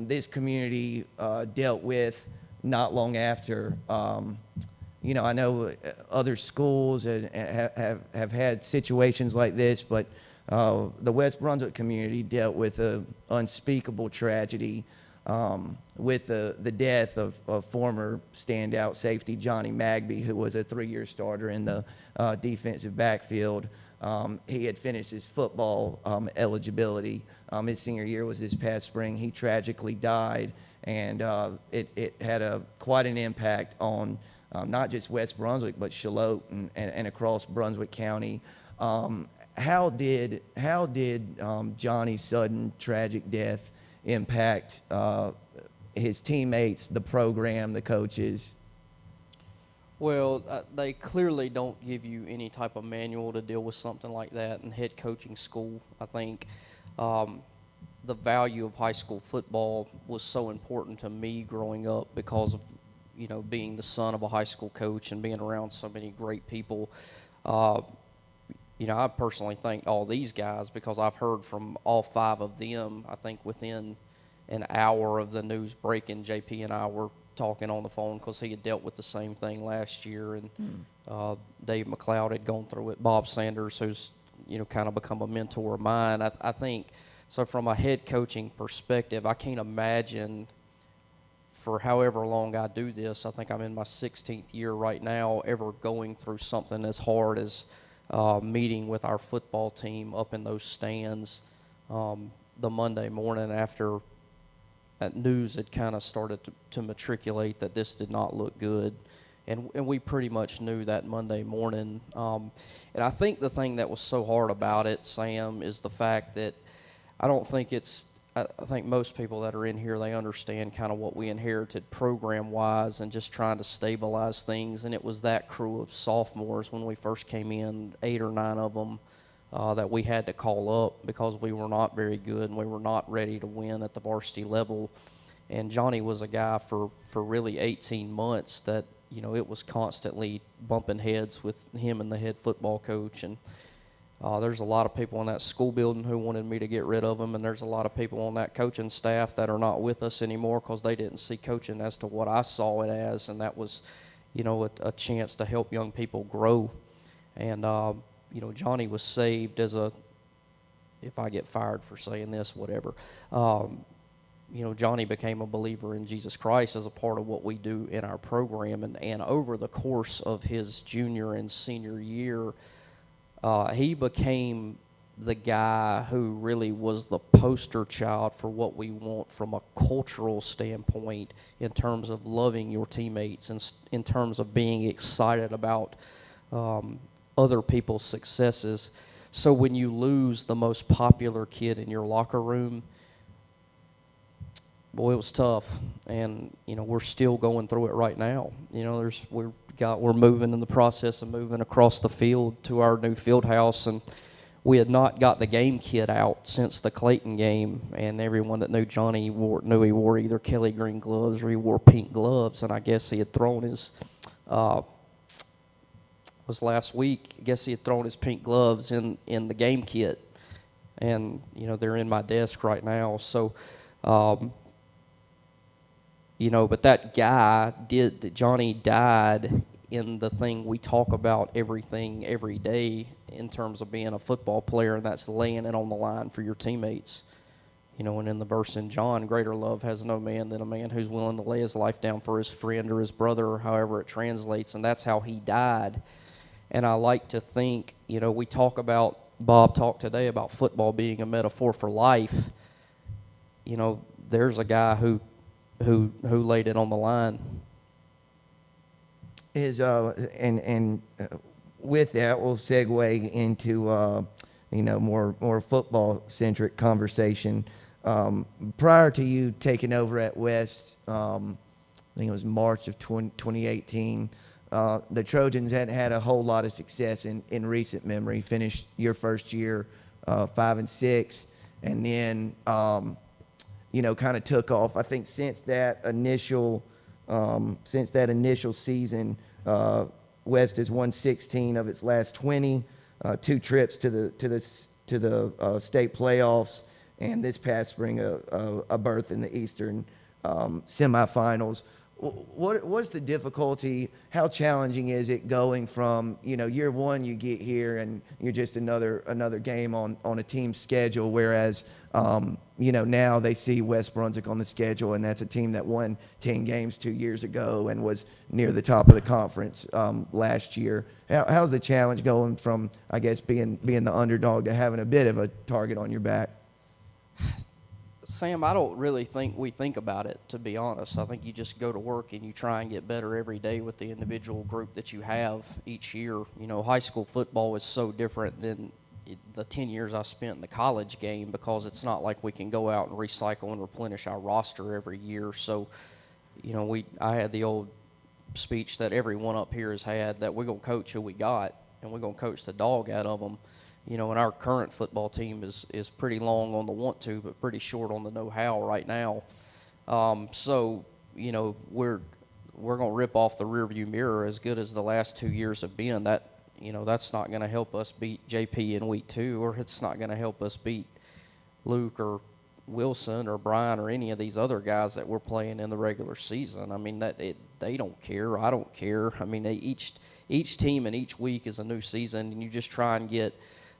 this community dealt with not long after. I know other schools have had situations like this, but the West Brunswick community dealt with an unspeakable tragedy with the death of former standout safety Johnny Magby, who was a 3-year starter in the defensive backfield. He had finished his football eligibility. His senior year was this past spring. He tragically died, and it had quite an impact on not just West Brunswick, but Shallotte and across Brunswick County. How did Johnny's sudden tragic death impact his teammates, the program, the coaches? Well, they clearly don't give you any type of manual to deal with something like that in head coaching school. I think the value of high school football was so important to me growing up because of, being the son of a high school coach and being around so many great people. I personally thank all these guys because I've heard from all 5 of them. I think within an hour of the news breaking, JP and I were talking on the phone because he had dealt with the same thing last year, and Dave McLeod had gone through it. Bob Sanders, who's kind of become a mentor of mine. I think so. From a head coaching perspective, I can't imagine for however long I do this. I think I'm in my 16th year right now, ever going through something as hard as meeting with our football team up in those stands the Monday morning after that news had kind of started to matriculate that this did not look good. And we pretty much knew that Monday morning. And I think the thing that was so hard about it, Sam, is the fact that I think most people that are in here, they understand kind of what we inherited program-wise and just trying to stabilize things. And it was that crew of sophomores when we first came in, 8 or 9 of them, that we had to call up because we were not very good and we were not ready to win at the varsity level. And Johnny was a guy for really 18 months that, it was constantly bumping heads with him and the head football coach. And there's a lot of people in that school building who wanted me to get rid of him, and there's a lot of people on that coaching staff that are not with us anymore because they didn't see coaching as to what I saw it as, and that was, a chance to help young people grow. And, Johnny was saved as if I get fired for saying this, whatever. Johnny became a believer in Jesus Christ as a part of what we do in our program, and over the course of his junior and senior year, he became the guy who really was the poster child for what we want from a cultural standpoint in terms of loving your teammates and in terms of being excited about other people's successes. So when you lose the most popular kid in your locker room, boy, it was tough. And, we're still going through it right now. We're moving in the process of moving across the field to our new field house, and we had not got the game kit out since the Clayton game, and everyone that knew Johnny knew he wore either Kelly green gloves or he wore pink gloves, and I guess he had thrown his was last week. I guess he had thrown his pink gloves in the game kit, and they're in my desk right now. So but that guy Johnny died in the thing we talk about everything every day in terms of being a football player, and that's laying it on the line for your teammates. And in the verse in John, greater love has no man than a man who's willing to lay his life down for his friend or his brother, or however it translates, and that's how he died. And I like to think, Bob talked today about football being a metaphor for life. There's a guy who laid it on the line. With that, we'll segue into more football-centric conversation. Prior to you taking over at West, I think it was March of 2018, the Trojans hadn't had a whole lot of success in recent memory. Finished your first year 5-6, and then kind of took off. I think since that initial season, West has won 16 of its last 20, 2 trips to the state playoffs, and this past spring a berth in the Eastern semifinals. What's the difficulty? How challenging is it going from year one you get here and you're just another game on a team schedule, whereas now they see West Brunswick on the schedule, and that's a team that won 10 games 2 years ago and was near the top of the conference last year. How's the challenge going from, I guess, being the underdog to having a bit of a target on your back? Sam, I don't really think we think about it, to be honest. I think you just go to work and you try and get better every day with the individual group that you have each year. High school football is so different than the 10 years I spent in the college game, because it's not like we can go out and recycle and replenish our roster every year. So, I had the old speech that everyone up here has had, that we're going to coach who we got, and we're going to coach the dog out of them. And our current football team is pretty long on the want to, but pretty short on the know-how right now. So, we're going to rip off the rearview mirror as good as the last 2 years have been. That's not going to help us beat JP in week 2, or it's not going to help us beat Luke or Wilson or Brian or any of these other guys that we're playing in the regular season. I mean, they don't care. I don't care. I mean, each team and each week is a new season, and you just try and get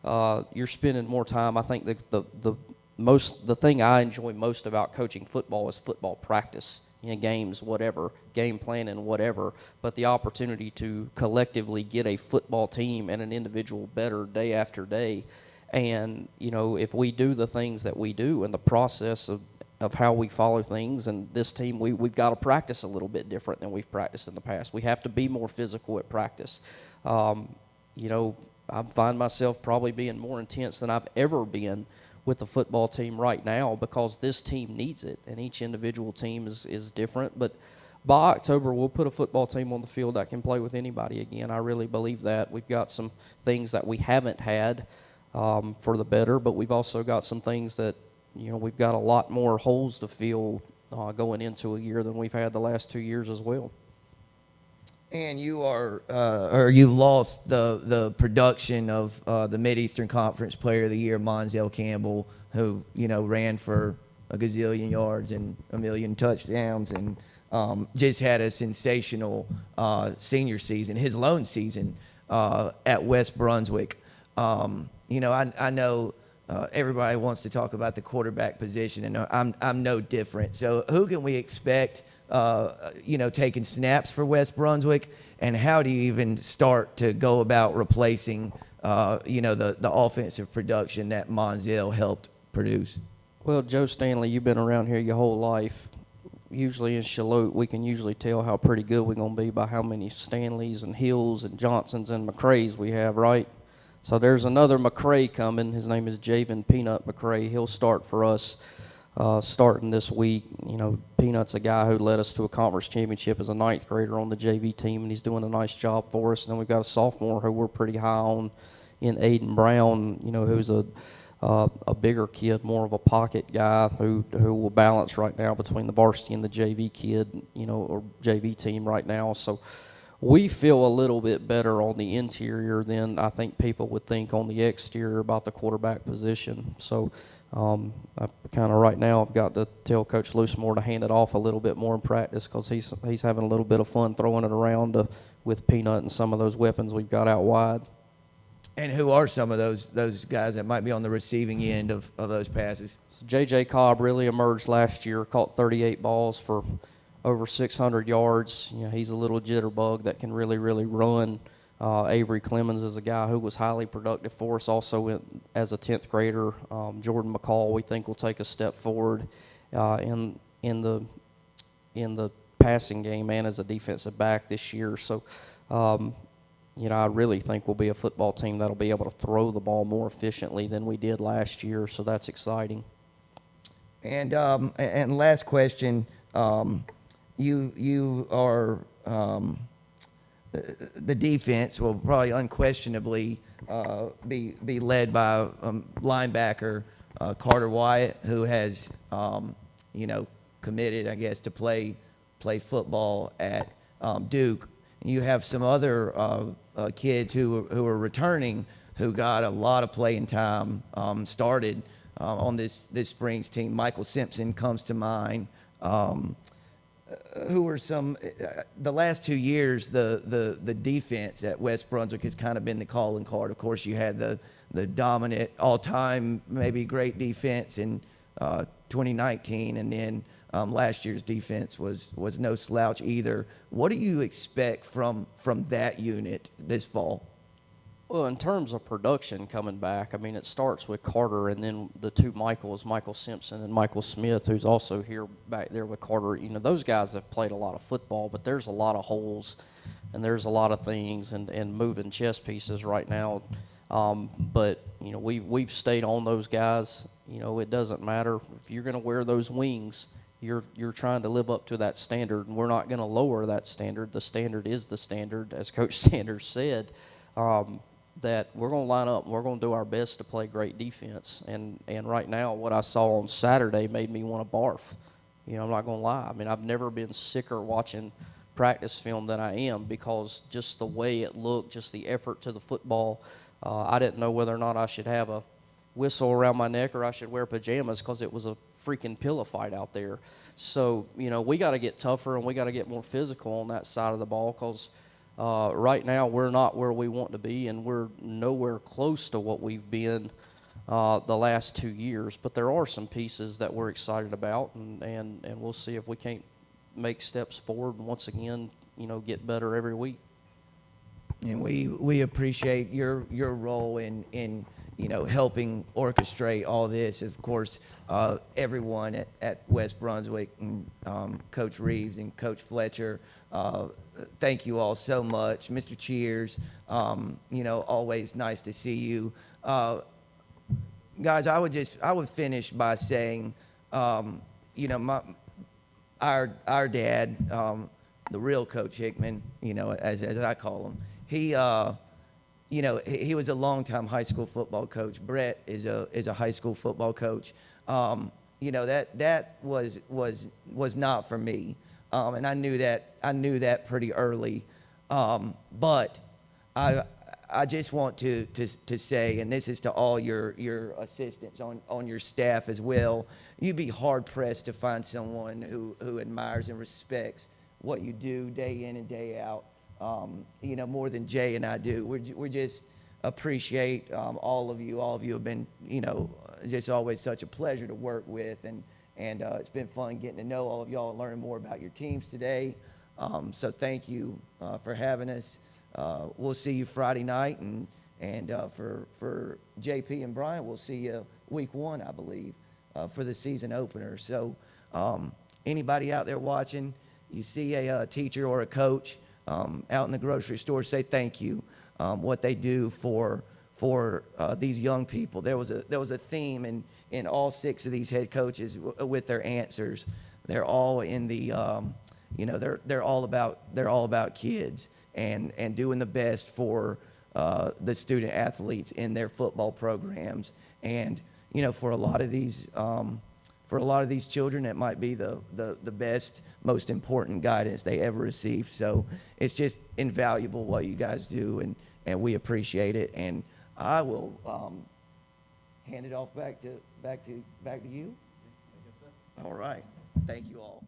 you're spending more time. I think the thing I enjoy most about coaching football is football practice, games, whatever, game planning, whatever, but the opportunity to collectively get a football team and an individual better day after day. And, if we do the things that we do in the process of how we follow things, and this team, we've got to practice a little bit different than we've practiced in the past. We have to be more physical at practice. I find myself probably being more intense than I've ever been with the football team right now, because this team needs it, and each individual team is different. But by October, we'll put a football team on the field that can play with anybody again. I really believe that. We've got some things that we haven't had for the better, but we've also got some things that, we've got a lot more holes to fill going into a year than we've had the last 2 years as well. And you you've lost the production of the Mid-Eastern Conference Player of the Year, Monzel Campbell, who, ran for a gazillion yards and a million touchdowns, and just had a sensational senior season, his lone season at West Brunswick. I know everybody wants to talk about the quarterback position, and I'm no different. So who can we expect taking snaps for West Brunswick, and how do you even start to go about replacing, the offensive production that Monzel helped produce? Well, Joe Stanley, you've been around here your whole life. Usually in Shallotte, we can usually tell how pretty good we're going to be by how many Stanleys and Hills and Johnsons and McCrays we have, right? So there's another McCray coming. His name is Javen Peanut McCray. He'll start for us starting this week. Peanut's a guy who led us to a conference championship as a 9th grader on the JV team, and he's doing a nice job for us. And then we've got a sophomore who we're pretty high on in Aiden Brown, who's a bigger kid, more of a pocket guy who will balance right now between the varsity and the JV kid, or JV team right now. So we feel a little bit better on the interior than I think people would think on the exterior about the quarterback position. So I kind of right now I've got to tell Coach Loosemore to hand it off a little bit more in practice, because he's having a little bit of fun throwing it around with Peanut and some of those weapons we've got out wide. And who are some of those guys that might be on the receiving end of those passes? So J.J. Cobb really emerged last year, caught 38 balls for over 600 yards. He's a little jitterbug that can really, really run. Avery Clemens is a guy who was highly productive for us also as a 10th grader. Jordan McCall, we think, will take a step forward in the passing game and as a defensive back this year. So, I really think we'll be a football team that'll be able to throw the ball more efficiently than we did last year, so that's exciting. And last question, you are the defense will probably unquestionably be led by linebacker Carter Wyatt, who has committed, I guess, to play football at Duke. You have some other kids who are returning, who got a lot of playing time, started on this spring's team. Michael Simpson comes to mind. Who were some the last 2 years, the defense at West Brunswick has kind of been the calling card. Of course, you had the dominant all-time, maybe great defense in 2019, and then last year's defense was no slouch either. What do you expect from that unit this fall? Well, in terms of production coming back, I mean, it starts with Carter and then the two Michaels, Michael Simpson and Michael Smith, who's also here back there with Carter. Those guys have played a lot of football, but there's a lot of holes and there's a lot of things and moving chess pieces right now. But we've stayed on those guys. It doesn't matter if you're going to wear those wings. You're trying to live up to that standard, and we're not going to lower that standard. The standard is the standard, as Coach Sanders said. That we're going to line up and we're going to do our best to play great defense. And right now, what I saw on Saturday made me want to barf. I'm not going to lie. I mean, I've never been sicker watching practice film than I am, because just the way it looked, just the effort to the football. I didn't know whether or not I should have a whistle around my neck or I should wear pajamas, because it was a freaking pillow fight out there. So, we got to get tougher and we got to get more physical on that side of the ball, because right now we're not where we want to be, and we're nowhere close to what we've been the last 2 years. But there are some pieces that we're excited about, and we'll see if we can't make steps forward and once again, get better every week. And we appreciate your role in helping orchestrate all this. Of course, everyone at West Brunswick, and Coach Reeves and Coach Fletcher, thank you all so much. Mr. Cheers, always nice to see you. Guys, I would finish by saying, our dad, the real Coach Hickman, as I call him, he was a longtime high school football coach. Brett is a high school football coach. That was not for me. And I knew that pretty early. But I just want to say, and this is to all your assistants on your staff as well, you'd be hard pressed to find someone who admires and respects what you do day in and day out, more than Jay and I do. We just appreciate all of you. All of you have been, just always such a pleasure to work with, and it's been fun getting to know all of y'all and learning more about your teams today. So thank you for having us. We'll see you Friday night, and for JP and Brian, we'll see you week 1, I believe, for the season opener. So anybody out there watching, you see a teacher or a coach out in the grocery store, say thank you. What they do for these young people. There was a theme in all 6 of these head coaches with their answers. They're all in the they're all about kids and doing the best for the student athletes in their football programs. And for a lot of these children, it might be the best, most important guidance they ever received. So it's just invaluable what you guys do, and we appreciate it. And I will hand it off back to you. All right. Thank you all.